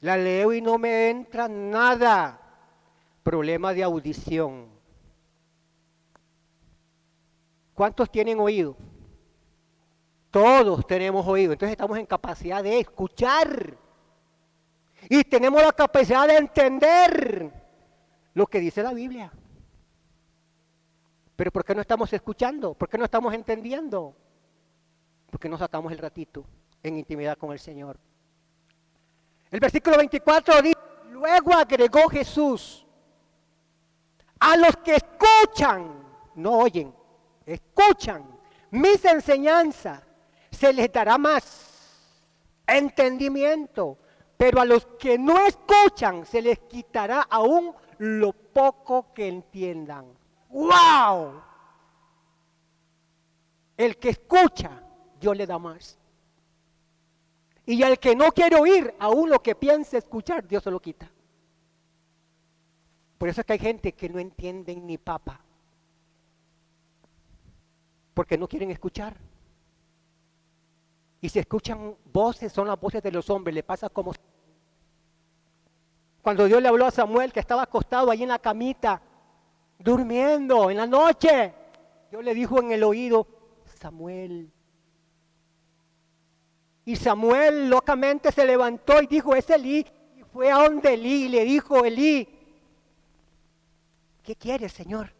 La leo y no me entra nada. Problema de audición. ¿Cuántos tienen oído? Todos tenemos oído. Entonces estamos en capacidad de escuchar. Y tenemos la capacidad de entender lo que dice la Biblia. Pero ¿por qué no estamos escuchando? ¿Por qué no estamos entendiendo? Porque no sacamos el ratito en intimidad con el Señor. El versículo 24 dice, luego agregó Jesús, a los que escuchan, no oyen, escuchan mis enseñanzas, se les dará más entendimiento, pero a los que no escuchan, se les quitará aún lo poco que entiendan. ¡Wow! El que escucha, Dios le da más. Y al que no quiere oír, aún lo que piensa escuchar, Dios se lo quita. Por eso es que hay gente que no entienden ni papa. Porque no quieren escuchar. Y si escuchan voces, son las voces de los hombres. Le pasa como cuando Dios le habló a Samuel, que estaba acostado ahí en la camita, durmiendo en la noche. Dios le dijo en el oído, Samuel. Y Samuel locamente se levantó y dijo, es Elí. Y fue a donde Elí y le dijo, Elí, ¿qué quieres, Señor?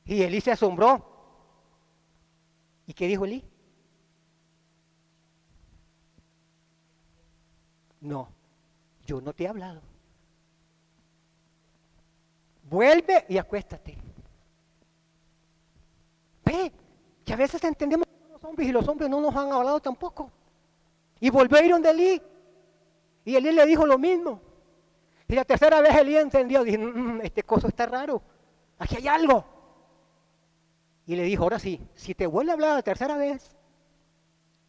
Y Elí se asombró. ¿Y qué dijo Elí? No, yo no te he hablado. Vuelve y acuéstate. Ve, que a veces entendemos los hombres y los hombres no nos han hablado tampoco. Y volvió a ir donde Elí. Y Elí le dijo lo mismo. Y la tercera vez Elí entendió. Dijo, este coso está raro. Aquí hay algo. Y le dijo, ahora sí, si te vuelve a hablar la tercera vez,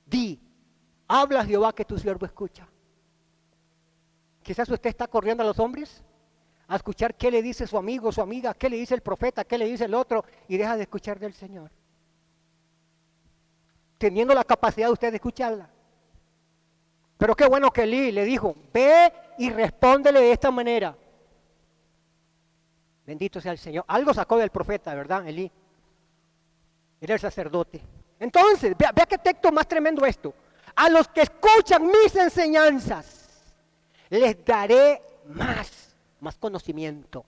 di, habla Jehová que tu siervo escucha. Quizás usted está corriendo a los hombres a escuchar qué le dice su amigo, su amiga, qué le dice el profeta, qué le dice el otro, y deja de escuchar del Señor. Teniendo la capacidad de usted de escucharla. Pero qué bueno que Elí le dijo, ve y respóndele de esta manera. Bendito sea el Señor. Algo sacó del profeta, ¿verdad, Elí? Era el sacerdote. Entonces, vea qué texto más tremendo esto. A los que escuchan mis enseñanzas, les daré más conocimiento,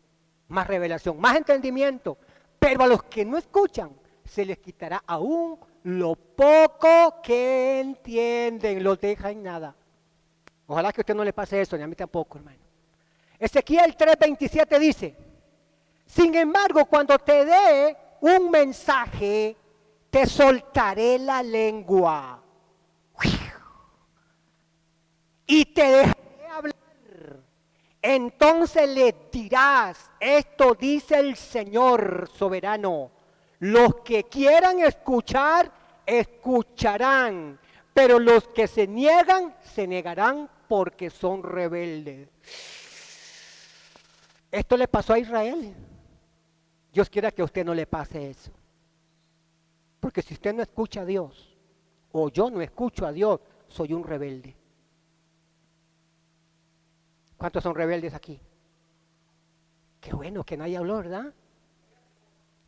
más revelación, más entendimiento. Pero a los que no escuchan, se les quitará aún lo poco que entienden, los deja en nada. Ojalá que a usted no le pase eso, ni a mí tampoco, hermano. Ezequiel 3:27 dice, sin embargo, cuando te dé un mensaje, te soltaré la lengua y te dejaré hablar. Entonces le dirás, esto dice el Señor soberano. Los que quieran escuchar, escucharán, pero los que se niegan, se negarán porque son rebeldes. Esto le pasó a Israel. Dios quiera que a usted no le pase eso. Porque si usted no escucha a Dios, o yo no escucho a Dios, soy un rebelde. ¿Cuántos son rebeldes aquí? Qué bueno que nadie habló, ¿verdad?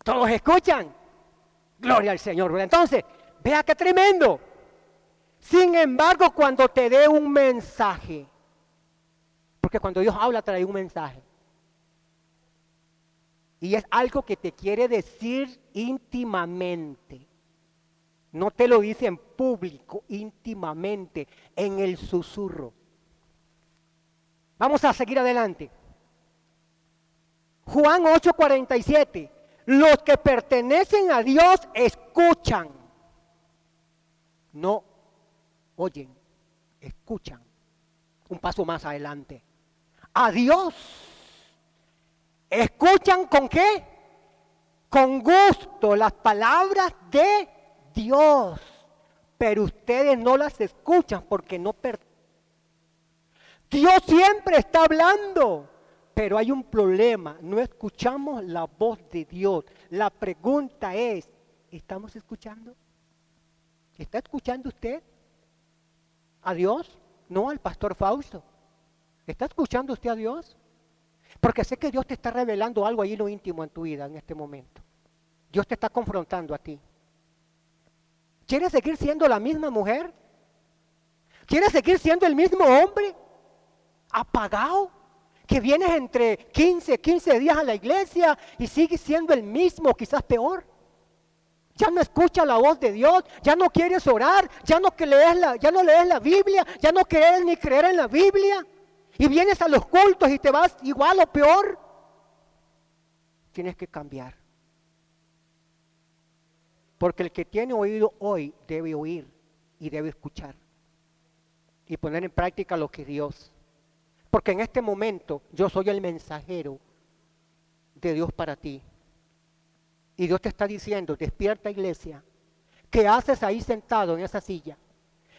Todos escuchan. Gloria al Señor, ¿verdad? Entonces, vea qué tremendo. Sin embargo, cuando te dé un mensaje, porque cuando Dios habla trae un mensaje, y es algo que te quiere decir íntimamente, no te lo dice en público, íntimamente, en el susurro. Vamos a seguir adelante. Juan 8:47, los que pertenecen a Dios escuchan, no oyen, escuchan. Un paso más adelante. A Dios. ¿Escuchan con qué? Con gusto las palabras de Dios. Pero ustedes no las escuchan porque no pertenecen. Dios siempre está hablando. Pero hay un problema, no escuchamos la voz de Dios. La pregunta es, ¿estamos escuchando? ¿Está escuchando usted a Dios? No al pastor Fausto. ¿Está escuchando usted a Dios? Porque sé que Dios te está revelando algo ahí en lo íntimo en tu vida en este momento. Dios te está confrontando a ti. ¿Quieres seguir siendo la misma mujer? ¿Quieres seguir siendo el mismo hombre? ¿Apagado? Que vienes entre 15 días a la iglesia y sigues siendo el mismo, quizás peor. Ya no escuchas la voz de Dios, ya no quieres orar, ya no lees la Biblia, ya no quieres ni creer en la Biblia. Y vienes a los cultos y te vas igual o peor. Tienes que cambiar. Porque el que tiene oído hoy debe oír y debe escuchar. Y poner en práctica lo que Dios. Porque en este momento yo soy el mensajero de Dios para ti. Y Dios te está diciendo, despierta iglesia. ¿Qué haces ahí sentado en esa silla?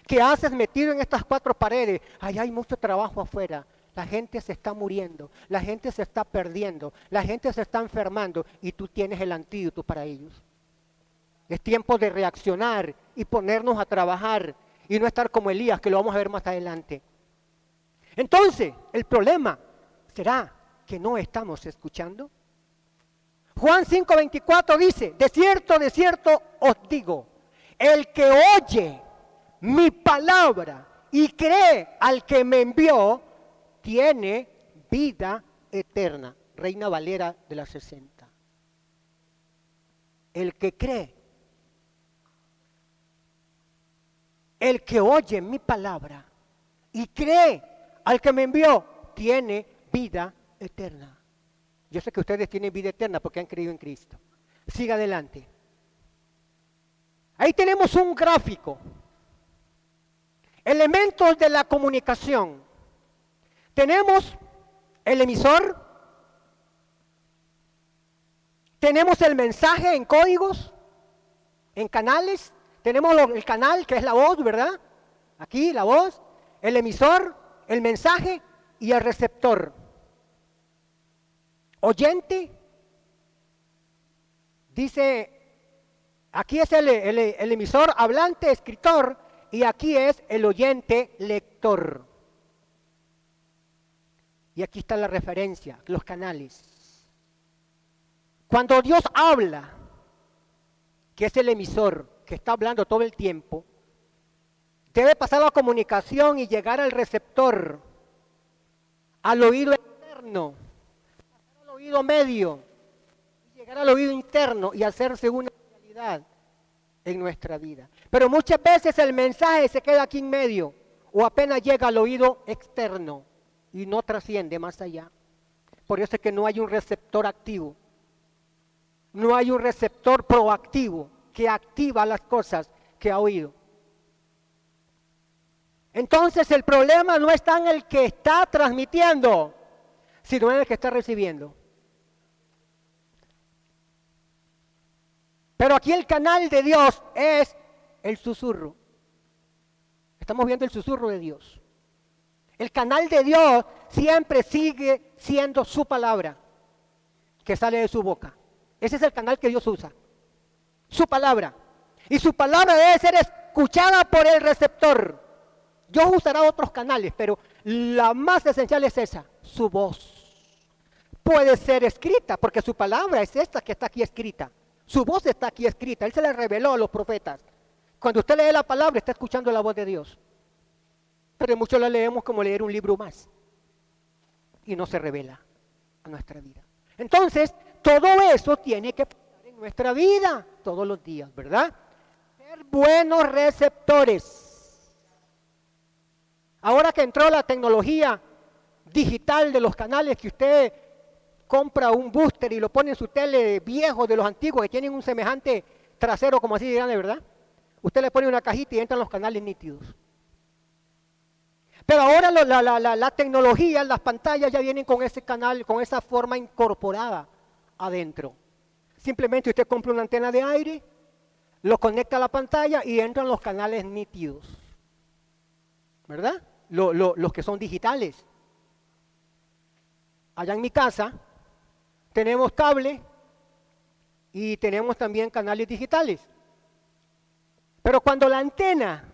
¿Qué haces metido en estas cuatro paredes? Allá hay mucho trabajo afuera. La gente se está muriendo, la gente se está perdiendo, la gente se está enfermando y tú tienes el antídoto para ellos. Es tiempo de reaccionar y ponernos a trabajar y no estar como Elías, que lo vamos a ver más adelante. Entonces, el problema será que no estamos escuchando. Juan 5:24 dice, de cierto os digo, el que oye mi palabra y cree al que me envió, tiene vida eterna. Reina Valera de la 60. El que cree, el que oye mi palabra y cree al que me envió, tiene vida eterna. Yo sé que ustedes tienen vida eterna porque han creído en Cristo. Siga adelante. Ahí tenemos un gráfico. Elementos de la comunicación. Tenemos el emisor. Tenemos el mensaje en códigos, en canales. Tenemos el canal que es la voz, ¿verdad? Aquí la voz, el emisor, el mensaje y el receptor. Oyente, dice, aquí es el emisor hablante, escritor, y aquí es el oyente, lector. Y aquí está la referencia, los canales. Cuando Dios habla, que es el emisor, que está hablando todo el tiempo, debe pasar la comunicación y llegar al receptor, al oído externo, pasar al oído medio, y llegar al oído interno y hacerse una realidad en nuestra vida. Pero muchas veces el mensaje se queda aquí en medio o apenas llega al oído externo y no trasciende más allá. Por eso es que no hay un receptor activo, no hay un receptor proactivo que activa las cosas que ha oído. Entonces el problema no está en el que está transmitiendo, sino en el que está recibiendo. Pero aquí el canal de Dios es el susurro. Estamos viendo el susurro de Dios. El canal de Dios siempre sigue siendo su palabra que sale de su boca. Ese es el canal que Dios usa. Su palabra. Y su palabra debe ser escuchada por el receptor. Dios usará otros canales, pero la más esencial es esa, su voz. Puede ser escrita, porque su palabra es esta que está aquí escrita. Su voz está aquí escrita. Él se la reveló a los profetas. Cuando usted lee la palabra, está escuchando la voz de Dios. Pero muchos la leemos como leer un libro más. Y no se revela a nuestra vida. Entonces, todo eso tiene que pasar en nuestra vida todos los días, ¿verdad? Ser buenos receptores. Ahora que entró la tecnología digital de los canales, que usted compra un booster y lo pone en su tele viejo de los antiguos que tienen un semejante trasero como así de grande, ¿verdad? Usted le pone una cajita y entran los canales nítidos. Pero ahora la tecnología, las pantallas ya vienen con ese canal, con esa forma incorporada adentro. Simplemente usted compra una antena de aire, lo conecta a la pantalla y entran los canales nítidos. ¿Verdad? Los que son digitales. Allá en mi casa tenemos cable y tenemos también canales digitales. Pero cuando la antena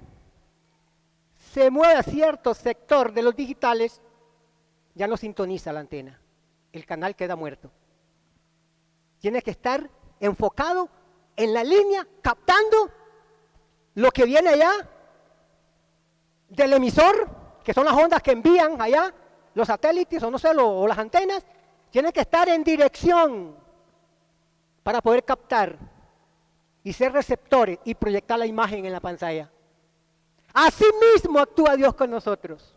se mueve a cierto sector de los digitales, ya no sintoniza la antena. El canal queda muerto. Tiene que estar enfocado en la línea, captando lo que viene allá del emisor, que son las ondas que envían allá, los satélites o no sé, o las antenas. Tiene que estar en dirección para poder captar y ser receptores y proyectar la imagen en la pantalla. Así mismo actúa Dios con nosotros.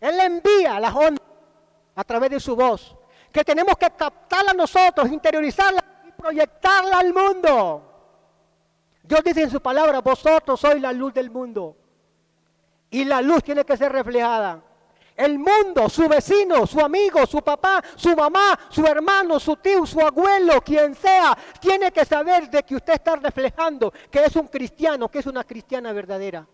Él envía las ondas a través de su voz, que tenemos que captarla nosotros, interiorizarla y proyectarla al mundo. Dios dice en su palabra, vosotros sois la luz del mundo. Y la luz tiene que ser reflejada. El mundo, su vecino, su amigo, su papá, su mamá, su hermano, su tío, su abuelo, quien sea, tiene que saber de que usted está reflejando que es un cristiano, que es una cristiana verdadera.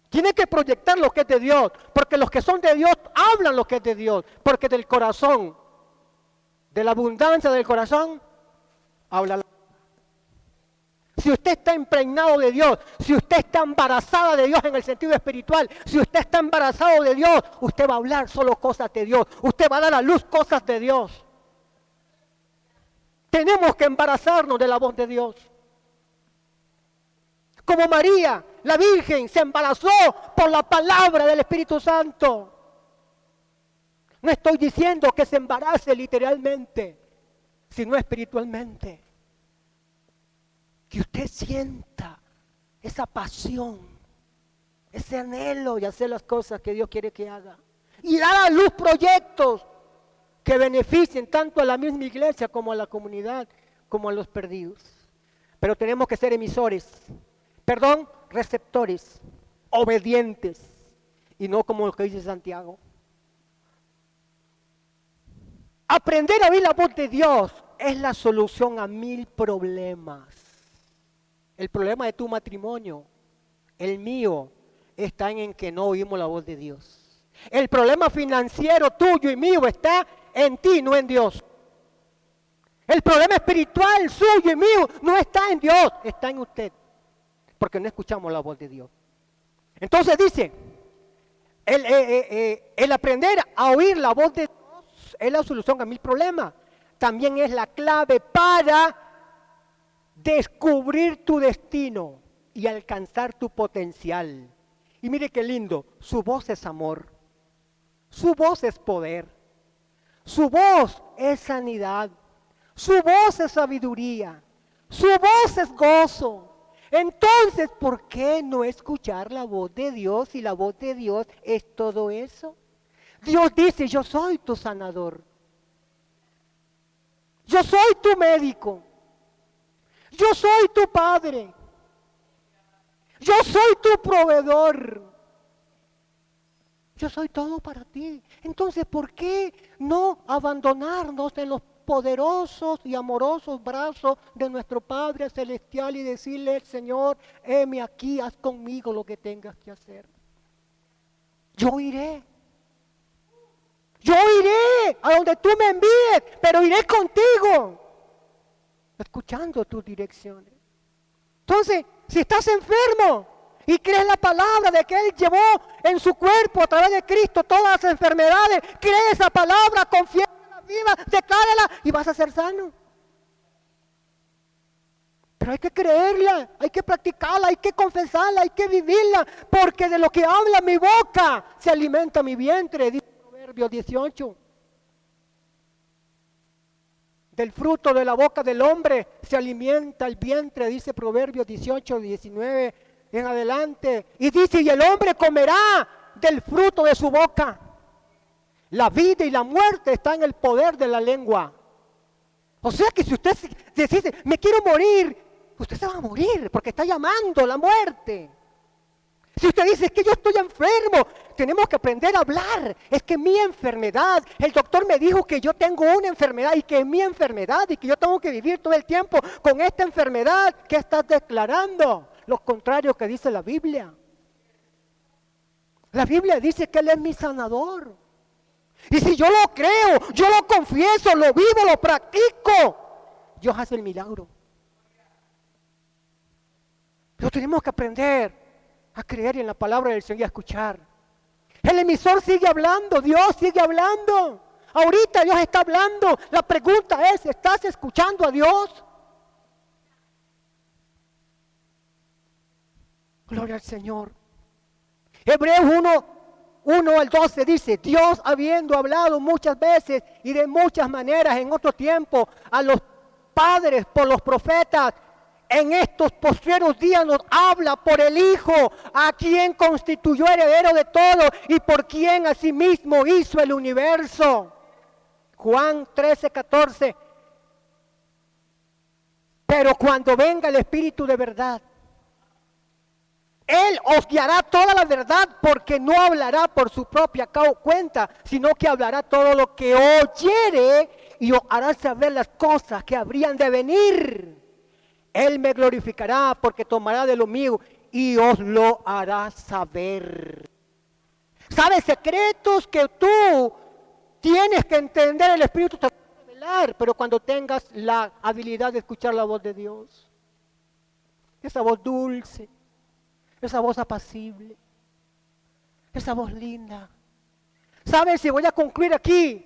Tiene que proyectar lo que es de Dios, porque los que son de Dios hablan lo que es de Dios, porque del corazón, de la abundancia del corazón, habla la. Si usted está impregnado de Dios, si usted está embarazada de Dios en el sentido espiritual, si usted está embarazado de Dios, usted va a hablar solo cosas de Dios, usted va a dar a luz cosas de Dios. Tenemos que embarazarnos de la voz de Dios. Como María, la Virgen, se embarazó por la palabra del Espíritu Santo. No estoy diciendo que se embarace literalmente, sino espiritualmente. Que usted sienta esa pasión, ese anhelo de hacer las cosas que Dios quiere que haga. Y dar a luz proyectos que beneficien tanto a la misma iglesia como a la comunidad, como a los perdidos. Pero tenemos que ser receptores, obedientes, y no como lo que dice Santiago. Aprender a oír la voz de Dios es la solución a 1000 problemas. El problema de tu matrimonio, el mío, está en que no oímos la voz de Dios. El problema financiero tuyo y mío está en ti, no en Dios. El problema espiritual suyo y mío no está en Dios, está en usted. Porque no escuchamos la voz de Dios. Entonces dice, el aprender a oír la voz de Dios es la solución a 1000 problemas. También es la clave para descubrir tu destino y alcanzar tu potencial. Y mire qué lindo, su voz es amor, su voz es poder, su voz es sanidad, su voz es sabiduría, su voz es gozo. Entonces, ¿por qué no escuchar la voz de Dios si la voz de Dios es todo eso? Dios dice, yo soy tu sanador, yo soy tu médico, yo soy tu padre, yo soy tu proveedor, yo soy todo para ti. Entonces, ¿por qué no abandonarnos en los poderosos y amorosos brazos de nuestro Padre Celestial y decirle, Señor, heme aquí, haz conmigo lo que tengas que hacer. Yo iré. Yo iré a donde tú me envíes, pero iré contigo, escuchando tus direcciones. Entonces, si estás enfermo y crees la palabra de que Él llevó en su cuerpo a través de Cristo todas las enfermedades, cree esa palabra, confiésala, viva, declárala y vas a ser sano. Pero hay que creerla, hay que practicarla, hay que confesarla, hay que vivirla, porque de lo que habla mi boca se alimenta mi vientre, dice Proverbios 18. Del fruto de la boca del hombre se alimenta el vientre, dice Proverbios 18, 19 en adelante. Y dice, y el hombre comerá del fruto de su boca. La vida y la muerte están en el poder de la lengua. O sea que si usted decide, me quiero morir, usted se va a morir porque está llamando la muerte. Si usted dice, es que yo estoy enfermo, tenemos que aprender a hablar. Es que mi enfermedad, el doctor me dijo que yo tengo una enfermedad y que es mi enfermedad y que yo tengo que vivir todo el tiempo con esta enfermedad. ¿Qué estás declarando? Lo contrario que dice la Biblia. La Biblia dice que Él es mi sanador. Y si yo lo creo, yo lo confieso, lo vivo, lo practico, Dios hace el milagro. Pero tenemos que aprender a creer en la palabra del Señor y a escuchar. El emisor sigue hablando, Dios sigue hablando. Ahorita Dios está hablando. La pregunta es, ¿estás escuchando a Dios? Gloria al Señor. Hebreos 1 al 12 dice, Dios habiendo hablado muchas veces y de muchas maneras en otro tiempo a los padres por los profetas, en estos postreros días nos habla por el Hijo, a quien constituyó heredero de todo y por quien asimismo hizo el universo. Juan 13, 14. Pero cuando venga el Espíritu de verdad, Él os guiará toda la verdad, porque no hablará por su propia cuenta, sino que hablará todo lo que oyere y os hará saber las cosas que habrían de venir. Él me glorificará porque tomará de lo mío y os lo hará saber. ¿Sabes? Secretos que tú tienes que entender, el Espíritu te va a revelar, pero cuando tengas la habilidad de escuchar la voz de Dios, esa voz dulce, esa voz apacible, esa voz linda. ¿Sabes? Si voy a concluir aquí,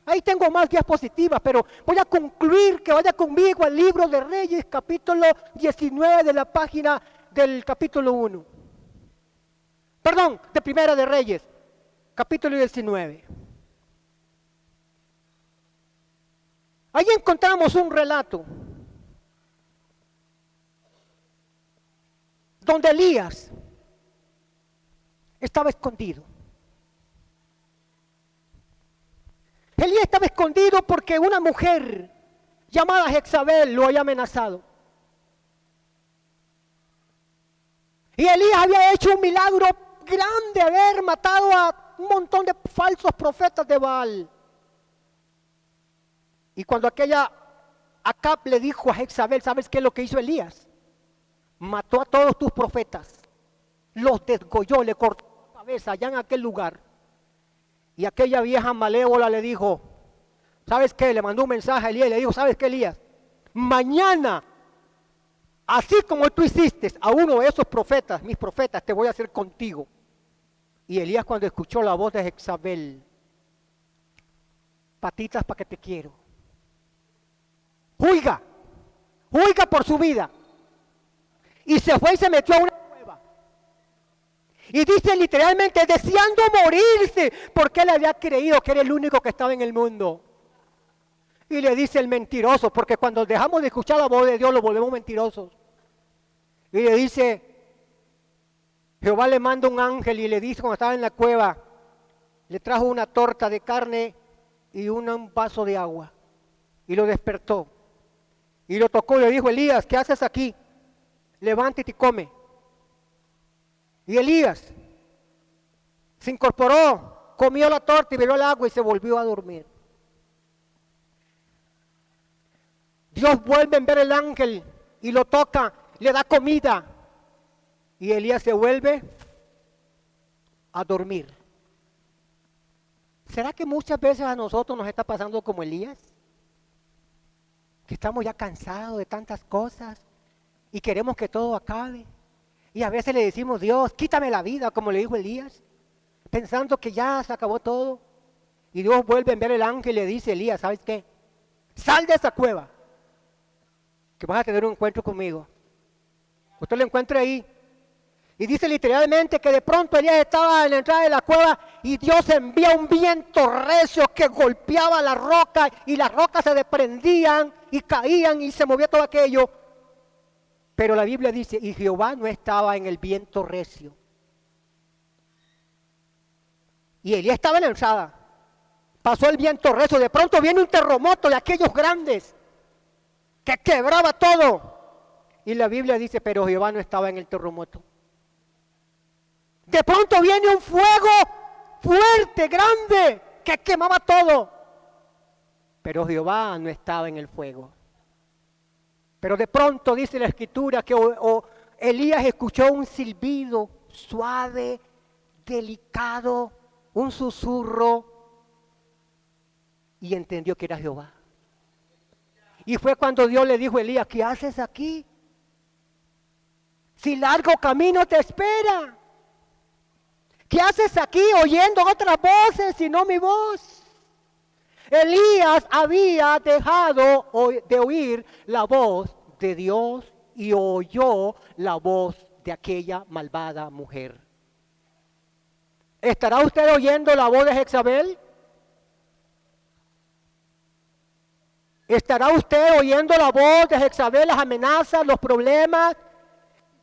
ahí tengo más diapositivas, pero voy a concluir que vaya conmigo al libro de Reyes, capítulo 19 de la página del capítulo 1. Perdón, de Primera de Reyes, capítulo 19. Ahí encontramos un relato donde Elías estaba escondido. Elías estaba escondido porque una mujer llamada Jezabel lo había amenazado. Y Elías había hecho un milagro grande, haber matado a un montón de falsos profetas de Baal. Y cuando Acab le dijo a Jezabel, ¿sabes qué es lo que hizo Elías? Mató a todos tus profetas, los desgolló, le cortó la cabeza allá en aquel lugar. Y aquella vieja malévola le dijo, ¿sabes qué? Le mandó un mensaje a Elías y le dijo, ¿sabes qué, Elías? Mañana, así como tú hiciste a uno de esos profetas, mis profetas, te voy a hacer contigo. Y Elías, cuando escuchó la voz de Jezabel, patitas para que te quiero. Huiga por su vida. Y se fue y se metió a una cueva. Y dice literalmente, deseando morirse, porque él había creído que era el único que estaba en el mundo. Y le dice el mentiroso, porque cuando dejamos de escuchar la voz de Dios, lo volvemos mentirosos. Y le dice, Jehová le manda un ángel y le dice cuando estaba en la cueva, le trajo una torta de carne y un vaso de agua. Y lo despertó. Y lo tocó y le dijo, Elías, ¿qué haces aquí? Levántate y come. Y Elías se incorporó, comió la torta y bebió el agua y se volvió a dormir. Dios vuelve a ver el ángel y lo toca, le da comida. Y Elías se vuelve a dormir. ¿Será que muchas veces a nosotros nos está pasando como Elías? Que estamos ya cansados de tantas cosas y queremos que todo acabe. Y a veces le decimos, Dios, quítame la vida, como le dijo Elías, pensando que ya se acabó todo. Y Dios vuelve a enviar el ángel y le dice, Elías, ¿sabes qué? Sal de esa cueva, que vas a tener un encuentro conmigo. Usted lo encuentra ahí. Y dice literalmente que de pronto Elías estaba en la entrada de la cueva y Dios envía un viento recio que golpeaba la roca y las rocas se desprendían y caían y se movía todo aquello. Pero la Biblia dice, y Jehová no estaba en el viento recio. Y Elías estaba en la entrada. Pasó el viento recio, de pronto viene un terremoto de aquellos grandes que quebraba todo. Y la Biblia dice, pero Jehová no estaba en el terremoto. De pronto viene un fuego fuerte, grande, que quemaba todo. Pero Jehová no estaba en el fuego. Pero de pronto dice la Escritura que Elías escuchó un silbido suave, delicado, un susurro, y entendió que era Jehová. Y fue cuando Dios le dijo a Elías, ¿qué haces aquí? Si largo camino te espera. ¿Qué haces aquí oyendo otras voces y no mi voz? Elías había dejado de oír la voz de Dios y oyó la voz de aquella malvada mujer. ¿Estará usted oyendo la voz de Jezabel? ¿Estará usted oyendo la voz de Jezabel, las amenazas, los problemas?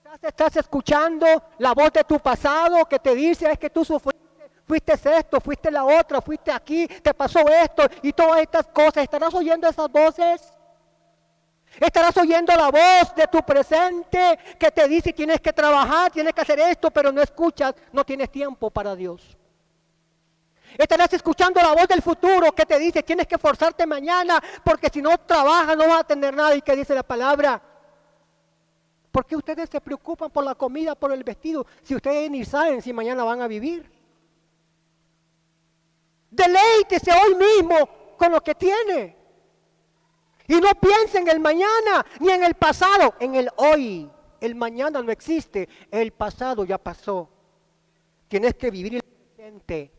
Quizás estás escuchando la voz de tu pasado que te dice es que tú sufriste, fuiste esto, fuiste la otra, fuiste aquí, te pasó esto y todas estas cosas. ¿Estarás oyendo esas voces? ¿Estarás oyendo la voz de tu presente que te dice tienes que trabajar, tienes que hacer esto, pero no escuchas, no tienes tiempo para Dios? Estarás escuchando la voz del futuro que te dice tienes que esforzarte mañana porque si no trabajas no vas a tener nada. ¿Y qué dice la palabra? ¿Por qué ustedes se preocupan por la comida, por el vestido, si ustedes ni saben si mañana van a vivir? Deleítese hoy mismo con lo que tiene. Y no piense en el mañana ni en el pasado, en el hoy. El mañana no existe, el pasado ya pasó. Tienes que vivir el presente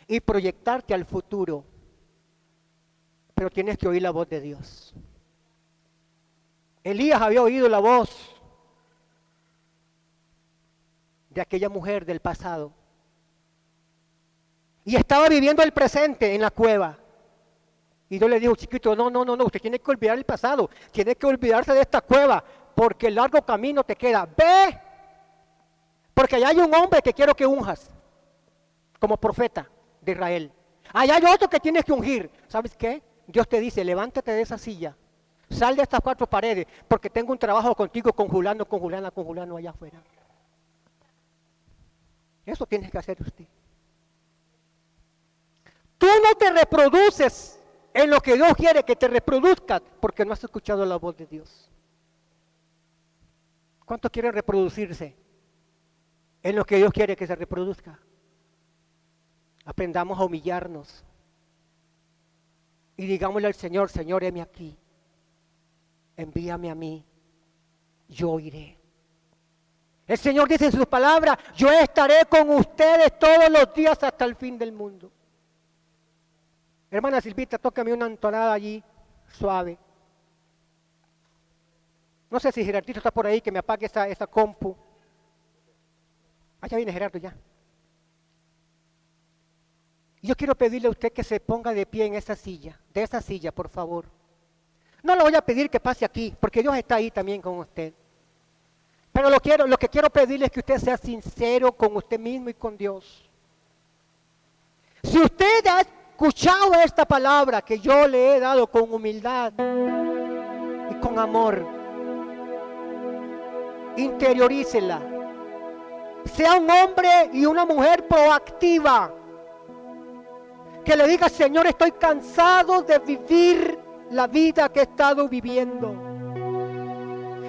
y proyectarte al futuro. Pero tienes que oír la voz de Dios. Elías había oído la voz de aquella mujer del pasado. Y estaba viviendo el presente en la cueva. Y Dios le dijo, chiquito, no, usted tiene que olvidar el pasado, tiene que olvidarse de esta cueva, porque el largo camino te queda. Ve, porque allá hay un hombre que quiero que unjas, como profeta de Israel. Allá hay otro que tienes que ungir. ¿Sabes qué? Dios te dice, levántate de esa silla, sal de estas cuatro paredes, porque tengo un trabajo contigo con Julano, con Julano allá afuera. Eso tienes que hacer usted. Tú no te reproduces en lo que Dios quiere que te reproduzcas porque no has escuchado la voz de Dios. ¿Cuántos quieren reproducirse en lo que Dios quiere que se reproduzca? Aprendamos a humillarnos y digámosle al Señor, Señor, heme aquí, envíame a mí, yo iré. El Señor dice en sus palabras, yo estaré con ustedes todos los días hasta el fin del mundo. Hermana Silvita, tócame una entonada allí, suave. No sé si Gerardito está por ahí, que me apague esa compu. Allá viene Gerardo ya. Yo quiero pedirle a usted que se ponga de pie en esa silla, de esa silla, por favor. No le voy a pedir que pase aquí, porque Dios está ahí también con usted. Pero lo que quiero pedirle es que usted sea sincero con usted mismo y con Dios. Si usted ha escuchado esta palabra que yo le he dado con humildad y con amor, interiorícela. Sea un hombre y una mujer proactiva, que le diga, Señor, estoy cansado de vivir la vida que he estado viviendo.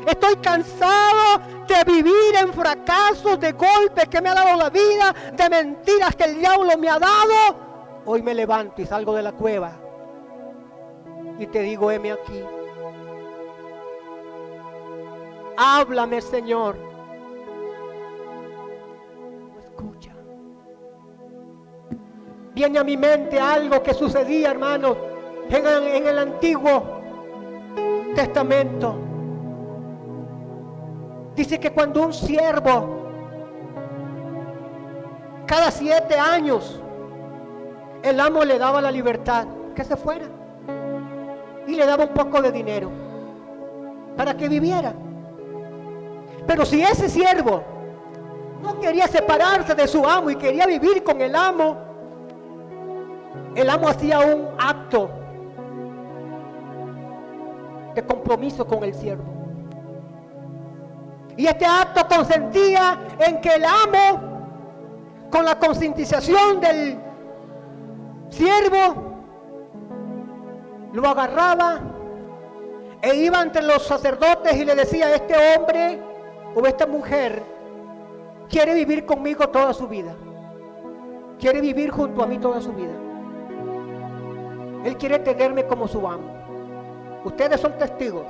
Estoy cansado de vivir en fracasos, de golpes que me ha dado la vida, de mentiras que el diablo me ha dado. Hoy me levanto y salgo de la cueva y te digo, heme aquí. Háblame, Señor. Escucha. Viene a mi mente algo que sucedía, hermanos, en el Antiguo Testamento. Dice que cuando un siervo, cada 7 años, el amo le daba la libertad, que se fuera. Y le daba un poco de dinero para que viviera. Pero si ese siervo no quería separarse de su amo y quería vivir con el amo hacía un acto de compromiso con el siervo. Y este acto consistía en que el amo, con la concientización del siervo, lo agarraba e iba entre los sacerdotes y le decía, este hombre o esta mujer quiere vivir conmigo toda su vida, quiere vivir junto a mí toda su vida, él quiere tenerme como su amo. Ustedes son testigos.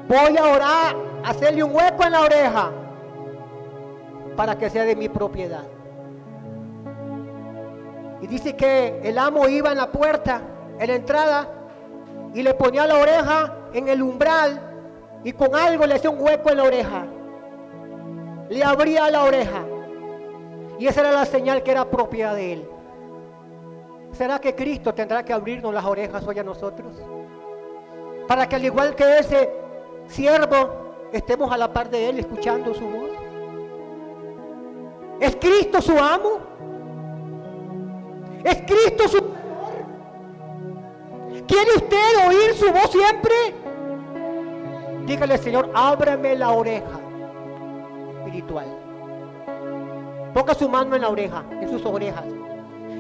Voy a orar, hacerle un hueco en la oreja para que sea de mi propiedad. Y dice que el amo iba en la puerta, en la entrada, y le ponía la oreja en el umbral y con algo le hacía un hueco en la oreja. Le abría la oreja y esa era la señal que era propiedad de él. ¿Será que Cristo tendrá que abrirnos las orejas hoy a nosotros? Para que al igual que ese siervo estemos a la par de él escuchando su voz. ¿Es Cristo su amo? ¿Es Cristo su Señor? ¿Quiere usted oír su voz siempre? Dígale, Señor, ábreme la oreja espiritual. Ponga su mano en la oreja, en sus orejas.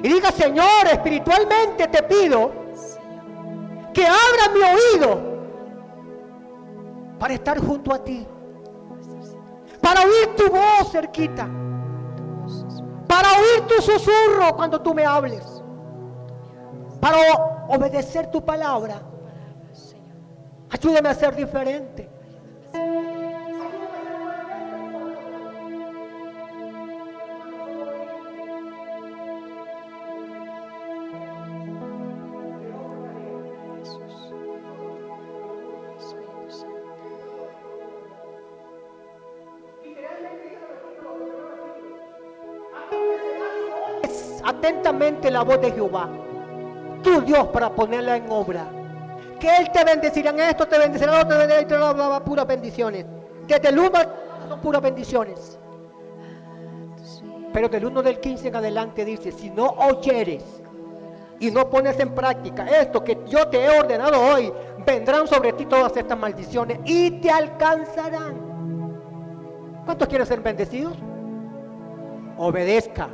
Y diga, Señor, espiritualmente te pido que abra mi oído para estar junto a ti, para oír tu voz cerquita, para oír tu susurro cuando tú me hables, para obedecer tu palabra. Ayúdame a ser diferente. Atentamente la voz de Jehová, tu Dios, para ponerla en obra. Que Él te bendecirá en esto, te bendecirá en otro, te bendecirá, puras bendiciones. Desde el 1 son puras bendiciones. Pero del 1 del 15 en adelante dice, si no oyeres y no pones en práctica esto que yo te he ordenado hoy, vendrán sobre ti todas estas maldiciones y te alcanzarán. ¿Cuántos quieren ser bendecidos? Obedezca.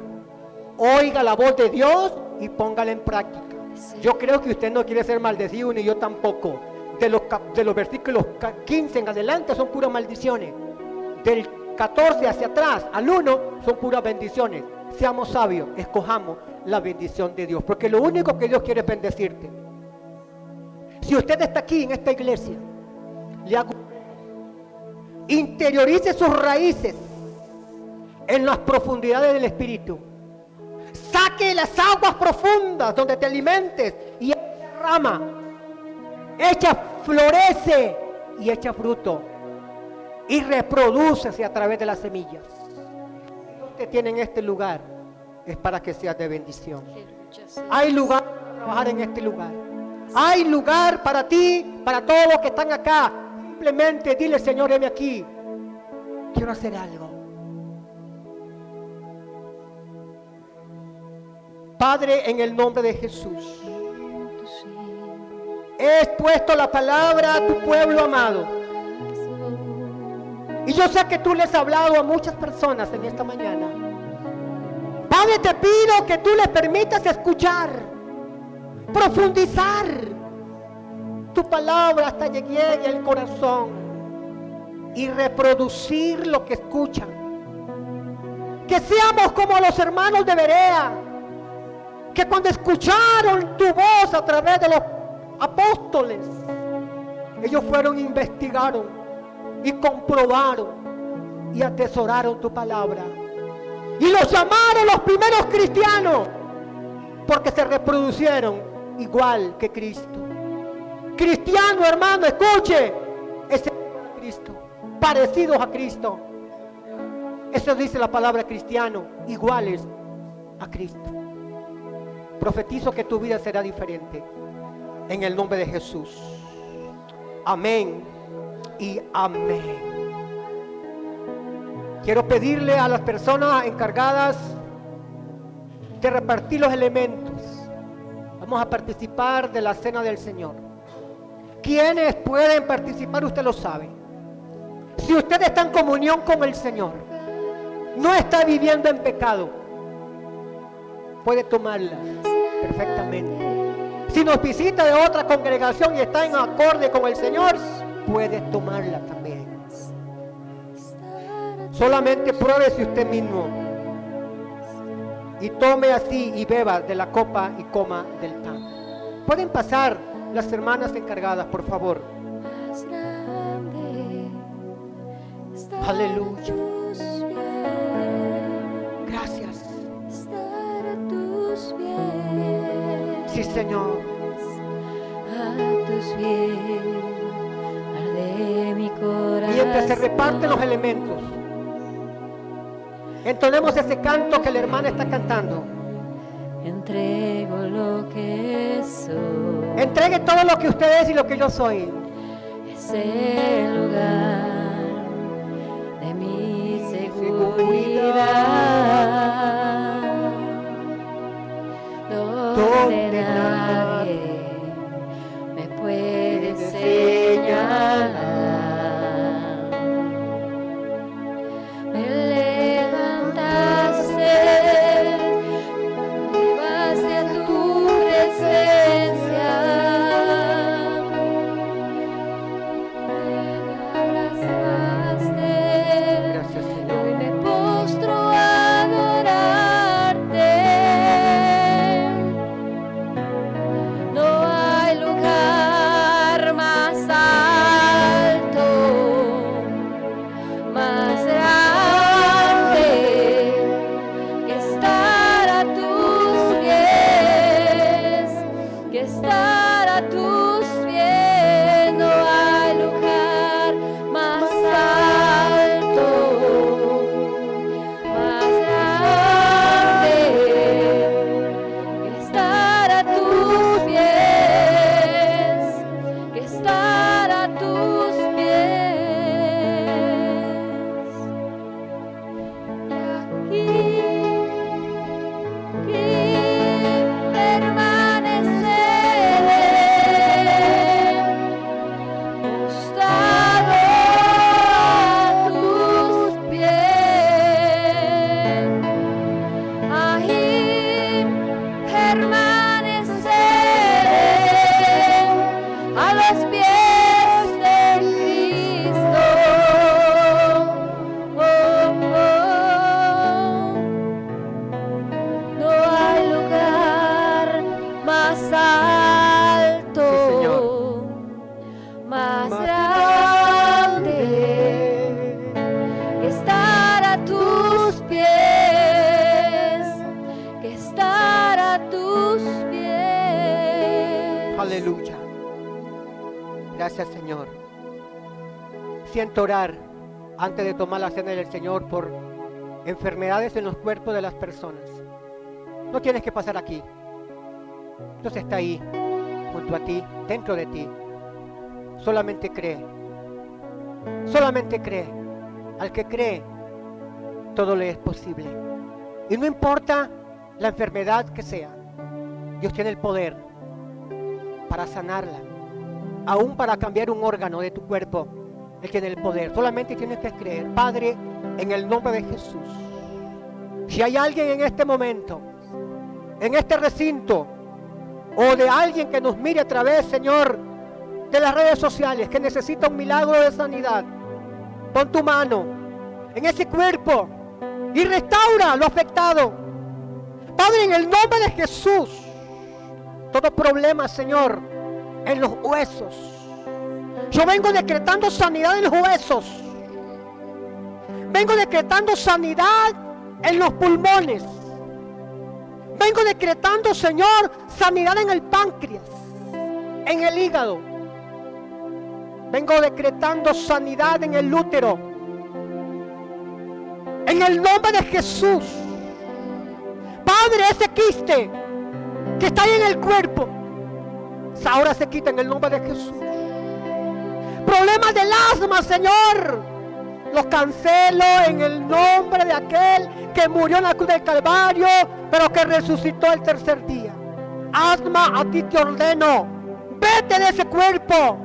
Oiga la voz de Dios y póngala en práctica. Yo creo que usted no quiere ser maldecido, ni yo tampoco. De los versículos 15 en adelante son puras maldiciones. Del 14 hacia atrás al 1 son puras bendiciones. Seamos sabios, escojamos la bendición de Dios, porque lo único que Dios quiere es bendecirte. Si usted está aquí en esta iglesia, le hago, interiorice sus raíces en las profundidades del Espíritu. Saque las aguas profundas donde te alimentes y echa rama, echa, florece y echa fruto y reprodúcese a través de las semillas. Dios te tiene en este lugar es para que seas de bendición. Hay lugar para trabajar en este lugar. Hay lugar para ti, para todos los que están acá. Simplemente dile, Señor, heme aquí. Quiero hacer algo. Padre, en el nombre de Jesús, he expuesto la palabra a tu pueblo amado. Y yo sé que tú les has hablado a muchas personas en esta mañana. Padre, te pido que tú les permitas escuchar, profundizar tu palabra hasta que llegue al corazón y reproducir lo que escuchan. Que seamos como los hermanos de Berea, que cuando escucharon tu voz a través de los apóstoles, ellos fueron, investigaron y comprobaron y atesoraron tu palabra. Y los llamaron los primeros cristianos porque se reproducieron igual que Cristo. Cristiano, hermano, escuche, es Cristo, parecidos a Cristo. Eso dice la palabra cristiano, iguales a Cristo. Profetizo que tu vida será diferente en el nombre de Jesús. Amén y amén. Quiero pedirle a las personas encargadas de repartir los elementos. Vamos a participar de la cena del Señor. ¿Quiénes pueden participar? Usted lo sabe. Si usted está en comunión con el Señor, no está viviendo en pecado, puede tomarla perfectamente. Si nos visita de otra congregación y está en acorde con el Señor, puede tomarla también. Solamente pruébese usted mismo y tome así y beba de la copa y coma del pan. Pueden pasar las hermanas encargadas, por favor. Aleluya. Gracias. Sí, Señor. A tus pies arde mi corazón. Mientras se reparten los elementos, entonemos ese canto que la hermana está cantando. Entrego lo que soy. Entregue todo lo que usted es y lo que yo soy. Es el lugar de mi seguridad, donde nadie me puede señalar. Me levantaste, me llevaste a tu presencia, me abrazaste. Gracias, Señor. Hoy me postro a adorarte. No hay lugar más alto, más grande que estar a tus pies, que estar a tus pies. No hay lugar más alto, más grande que estar a tus pies, que estar a tus pies. Y aquí permaneceré, postrado a tus pies. Ahí permaneceré a los pies de Cristo. Oh, oh. No hay lugar más alto, Sí, Señor. más grande que estar a tus pies, que estar a tus pies. Aleluya. Gracias, Señor. Siento orar antes de tomar la cena del Señor por enfermedades en los cuerpos de las personas. No tienes que pasar aquí. Dios está ahí, junto a ti, dentro de ti. Solamente cree. Solamente cree. Al que cree, todo le es posible. Y no importa la enfermedad que sea, Dios tiene el poder para sanarla, aún para cambiar un órgano de tu cuerpo. Él tiene el poder. Solamente tienes que creer. Padre, en el nombre de Jesús, si hay alguien en este momento, en este recinto, o de alguien que nos mire a través, Señor, de las redes sociales que necesita un milagro de sanidad, pon tu mano en ese cuerpo y restaura lo afectado. Padre, en el nombre de Jesús, todo problema, Señor, en los huesos. Yo vengo decretando sanidad en los huesos. Vengo decretando sanidad en los pulmones. Vengo decretando, Señor, sanidad en el páncreas, en el hígado. Vengo decretando sanidad en el útero. En el nombre de Jesús. Padre, ese quiste que está ahí en el cuerpo, ahora se quita en el nombre de Jesús. Problemas del asma, Señor, los cancelo en el nombre de aquel que murió en la cruz del Calvario, pero que resucitó el tercer día. Asma, a ti te ordeno, vete de ese cuerpo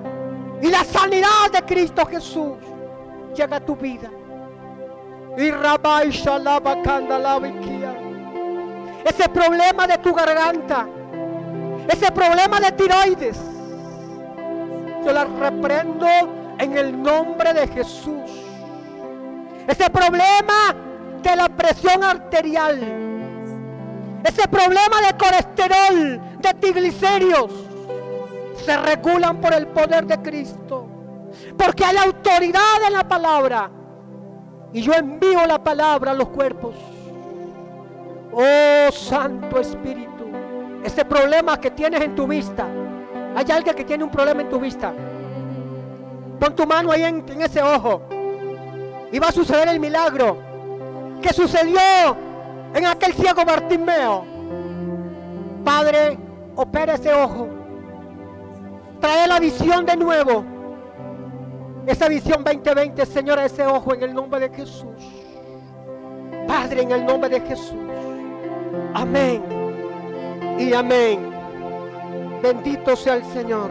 y la sanidad de Cristo Jesús llega a tu vida. Y Rabbi Shalaba Kandalavikia. Ese problema de tu garganta, ese problema de tiroides, yo la reprendo en el nombre de Jesús. Ese problema de la presión arterial, ese problema de colesterol, de triglicéridos, se regulan por el poder de Cristo, porque hay autoridad en la palabra, y yo envío la palabra a los cuerpos. Oh Santo Espíritu, ese problema que tienes en tu vista, hay alguien que tiene un problema en tu vista, pon tu mano ahí en ese ojo y va a suceder el milagro que sucedió en aquel ciego Bartimeo. Padre, opera ese ojo, trae la visión de nuevo, esa visión 2020, Señor, a ese ojo en el nombre de Jesús. Padre, en el nombre de Jesús. Amén y amén. Bendito sea el Señor.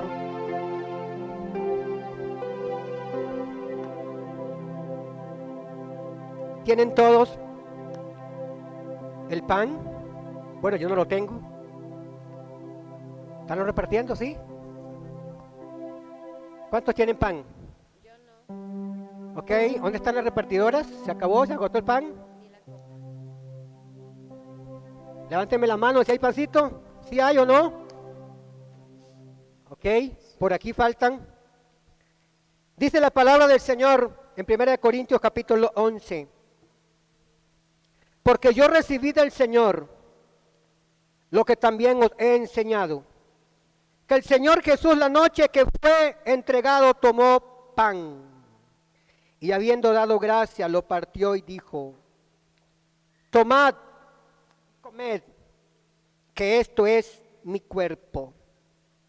¿Tienen todos el pan? Bueno, yo no lo tengo. ¿Están repartiendo, sí? ¿Cuántos tienen pan? Yo no. Ok, ¿dónde están las repartidoras? ¿Se acabó? ¿Se agotó el pan? Levánteme la mano si hay pancito. ¿Sí hay o no? Ok, por aquí faltan. Dice la palabra del Señor en 1 Corintios capítulo 11. Porque yo recibí del Señor lo que también os he enseñado. Que el Señor Jesús la noche que fue entregado tomó pan. Y habiendo dado gracia lo partió y dijo: tomad, comed, que esto es mi cuerpo.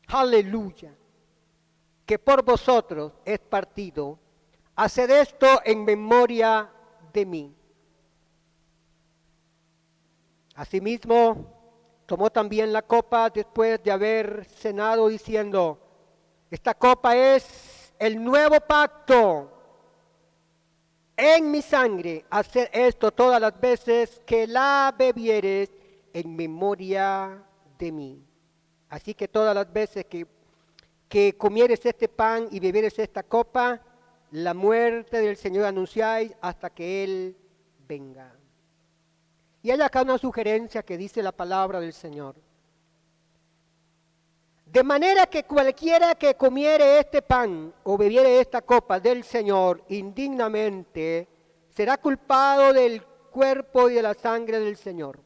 Aleluya. Que por vosotros es partido. Haced esto en memoria de mí. Asimismo, tomó también la copa después de haber cenado, diciendo: esta copa es el nuevo pacto en mi sangre. Haced esto todas las veces que la bebieres en memoria de mí. Así que todas las veces que comieres este pan y bebieres esta copa, la muerte del Señor anunciáis hasta que Él venga. Y hay acá una sugerencia que dice la palabra del Señor. De manera que cualquiera que comiere este pan o bebiere esta copa del Señor indignamente, será culpado del cuerpo y de la sangre del Señor.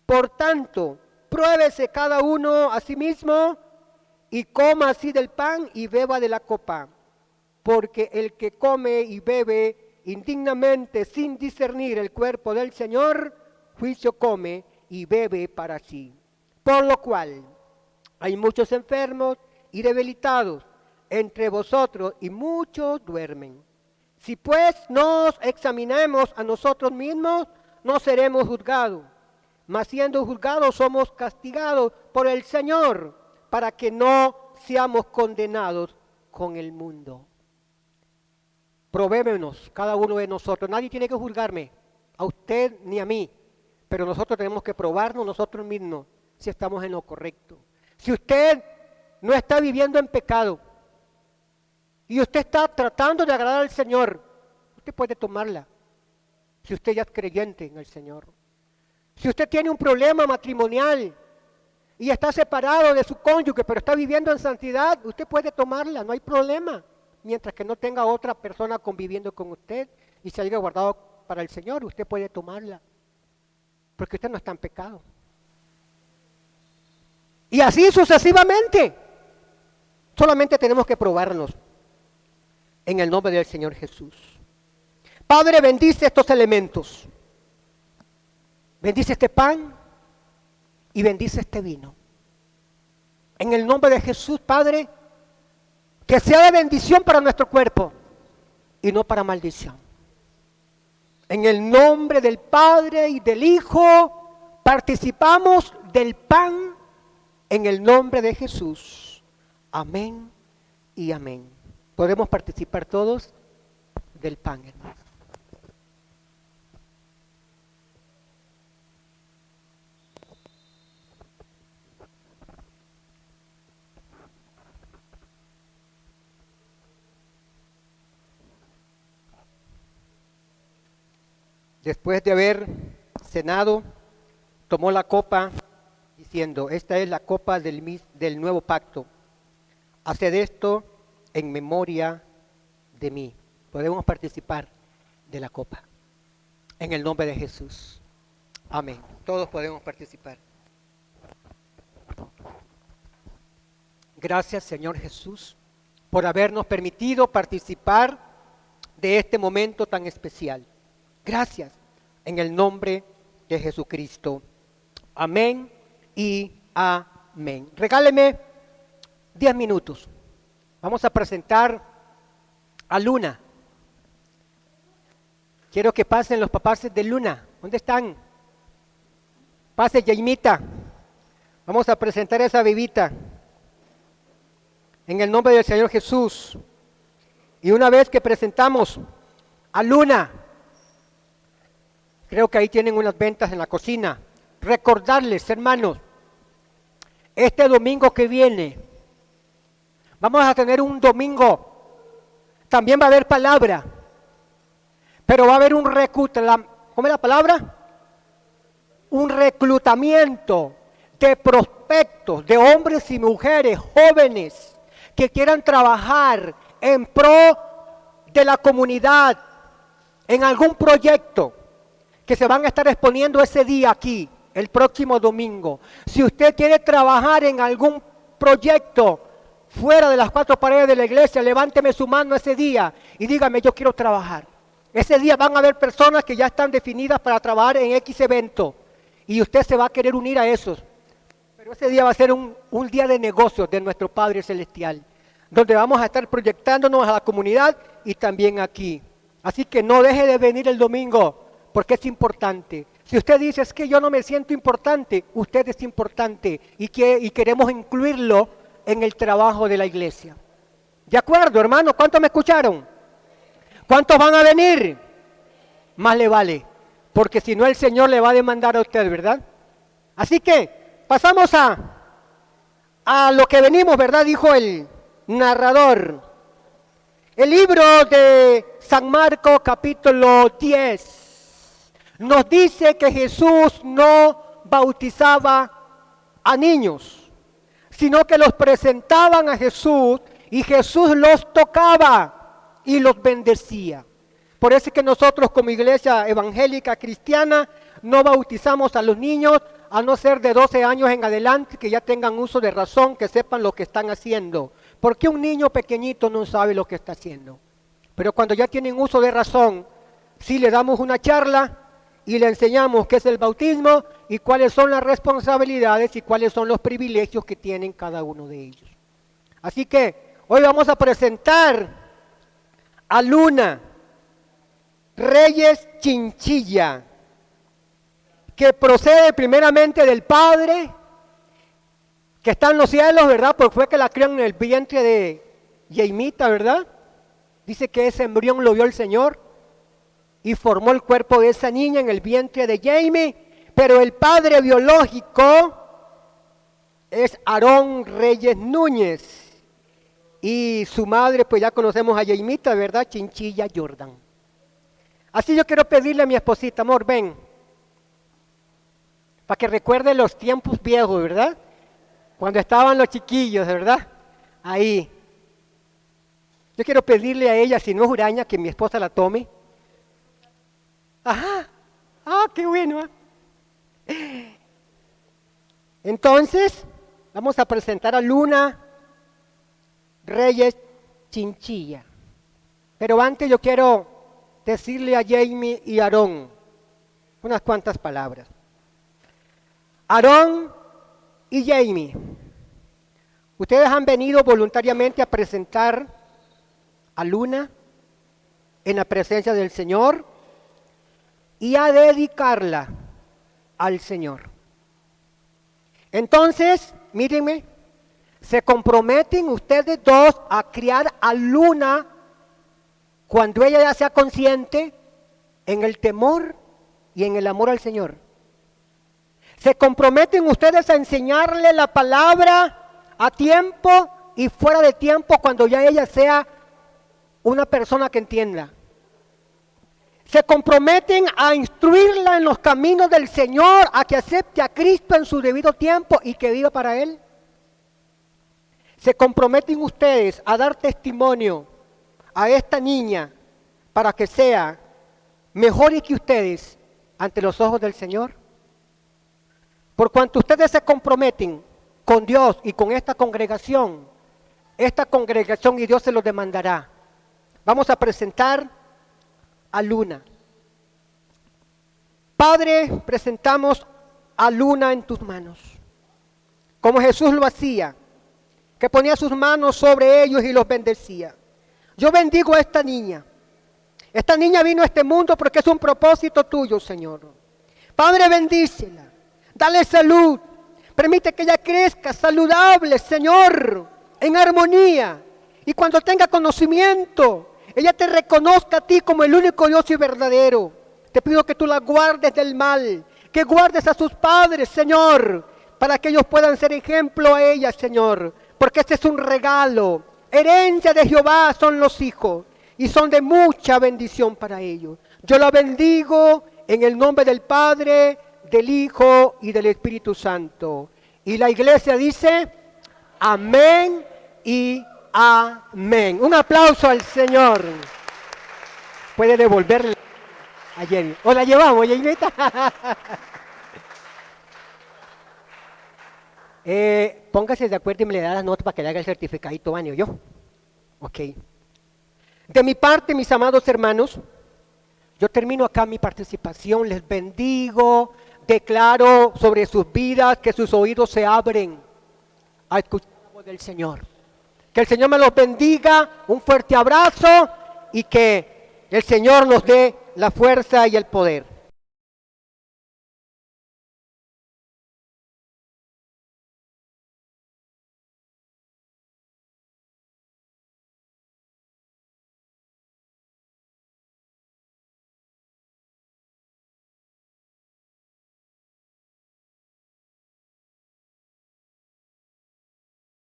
Por tanto, pruébese cada uno a sí mismo y coma así del pan y beba de la copa. Porque el que come y bebe indignamente sin discernir el cuerpo del Señor, juicio come y bebe para sí. Por lo cual hay muchos enfermos y debilitados entre vosotros y muchos duermen. Si pues nos examinemos a nosotros mismos, no seremos juzgados. Mas siendo juzgados somos castigados por el Señor, para que no seamos condenados con el mundo. Probémonos cada uno de nosotros. Nadie tiene que juzgarme, a usted ni a mí, pero nosotros tenemos que probarnos nosotros mismos si estamos en lo correcto. Si usted no está viviendo en pecado, y usted está tratando de agradar al Señor, usted puede tomarla, si usted ya es creyente en el Señor. Si usted tiene un problema matrimonial y está separado de su cónyuge, pero está viviendo en santidad, usted puede tomarla, no hay problema, mientras que no tenga otra persona conviviendo con usted y se haya guardado para el Señor, usted puede tomarla, porque usted no está en pecado. Y así sucesivamente. Solamente tenemos que probarnos en el nombre del Señor Jesús. Padre, bendice estos elementos. Bendice este pan y bendice este vino. En el nombre de Jesús, Padre, que sea de bendición para nuestro cuerpo y no para maldición. En el nombre del Padre y del Hijo, participamos del pan en el nombre de Jesús. Amén y amén. Podemos participar todos del pan, hermanos. Después de haber cenado, tomó la copa diciendo, esta es la copa del nuevo pacto. Haced esto en memoria de mí. Podemos participar de la copa. En el nombre de Jesús. Amén. Todos podemos participar. Gracias, Señor Jesús, por habernos permitido participar de este momento tan especial. Gracias, en el nombre de Jesucristo. Amén y amén. Regáleme 10 minutos. Vamos a presentar a Luna. Quiero que pasen los papás de Luna. ¿Dónde están? Pase, Yaimita. Vamos a presentar a esa bebita. En el nombre del Señor Jesús. Y una vez que presentamos a Luna, creo que ahí tienen unas ventas en la cocina. Recordarles, hermanos, este domingo que viene, vamos a tener un domingo, también va a haber palabra, pero va a haber un ¿cómo es la palabra? Un reclutamiento de prospectos, de hombres y mujeres jóvenes que quieran trabajar en pro de la comunidad, en algún proyecto que se van a estar exponiendo ese día aquí, el próximo domingo. Si usted quiere trabajar en algún proyecto fuera de las 4 paredes de la iglesia, levánteme su mano ese día y dígame, yo quiero trabajar. Ese día van a haber personas que ya están definidas para trabajar en X evento y usted se va a querer unir a esos. Pero ese día va a ser un día de negocios de nuestro Padre Celestial, donde vamos a estar proyectándonos a la comunidad y también aquí. Así que no deje de venir el domingo, porque es importante. Si usted dice, es que yo no me siento importante, usted es importante y queremos incluirlo en el trabajo de la iglesia. ¿De acuerdo, hermanos? ¿Cuántos me escucharon? ¿Cuántos van a venir? Más le vale, porque si no el Señor le va a demandar a usted, ¿verdad? Así que pasamos a lo que venimos, ¿verdad? Dijo el narrador. El libro de San Marcos, capítulo 10. Nos dice que Jesús no bautizaba a niños, sino que los presentaban a Jesús y Jesús los tocaba y los bendecía. Por eso es que nosotros como iglesia evangélica cristiana no bautizamos a los niños a no ser de 12 años en adelante, que ya tengan uso de razón, que sepan lo que están haciendo. Porque un niño pequeñito no sabe lo que está haciendo. Pero cuando ya tienen uso de razón, sí le damos una charla y le enseñamos qué es el bautismo y cuáles son las responsabilidades y cuáles son los privilegios que tienen cada uno de ellos. Así que hoy vamos a presentar a Luna Reyes Chinchilla, que procede primeramente del Padre, que está en los cielos, ¿verdad? Porque fue que la crió en el vientre de Yaimita, ¿verdad? Dice que ese embrión lo vio el Señor y formó el cuerpo de esa niña en el vientre de Jaime, pero el padre biológico es Aarón Reyes Núñez. Y su madre, pues ya conocemos a Yaimita, ¿verdad? Chinchilla Jordan. Así yo quiero pedirle a mi esposita, amor, ven, para que recuerde los tiempos viejos, ¿verdad? Cuando estaban los chiquillos, ¿verdad? Ahí. Yo quiero pedirle a ella, si no es huraña, que mi esposa la tome. Ajá. Ah, qué bueno. Entonces, vamos a presentar a Luna Reyes Chinchilla. Pero antes yo quiero decirle a Jamie y Aarón unas cuantas palabras. Aarón y Jamie, ustedes han venido voluntariamente a presentar a Luna en la presencia del Señor y a dedicarla al Señor. Entonces, mírenme, se comprometen ustedes dos a criar a Luna cuando ella ya sea consciente en el temor y en el amor al Señor. Se comprometen ustedes a enseñarle la palabra a tiempo y fuera de tiempo cuando ya ella sea una persona que entienda. Se comprometen a instruirla en los caminos del Señor, a que acepte a Cristo en su debido tiempo y que viva para Él. Se comprometen ustedes a dar testimonio a esta niña para que sea mejor que ustedes ante los ojos del Señor. Por cuanto ustedes se comprometen con Dios y con esta congregación y Dios se los demandará. Vamos a presentar a Luna. Padre, presentamos a Luna en tus manos, como Jesús lo hacía, que ponía sus manos sobre ellos y los bendecía. Yo bendigo a esta niña. Esta niña vino a este mundo porque es un propósito tuyo, Señor. Padre, bendícela, dale salud, permite que ella crezca saludable, Señor, en armonía. Y cuando tenga conocimiento, ella te reconozca a ti como el único Dios y verdadero. Te pido que tú la guardes del mal, que guardes a sus padres, Señor, para que ellos puedan ser ejemplo a ella, Señor. Porque este es un regalo, herencia de Jehová son los hijos y son de mucha bendición para ellos. Yo la bendigo en el nombre del Padre, del Hijo y del Espíritu Santo. Y la iglesia dice, amén y amén. Un aplauso al Señor. Puede devolverle a Jenny. ¿O la llevamos, Jenita? Póngase de acuerdo y me le da las notas para que le haga el certificadito, Vani, ¿o yo? Ok. De mi parte, mis amados hermanos, yo termino acá mi participación, les bendigo, declaro sobre sus vidas que sus oídos se abren a escuchar la voz del Señor. Que el Señor me los bendiga, un fuerte abrazo y que el Señor nos dé la fuerza y el poder.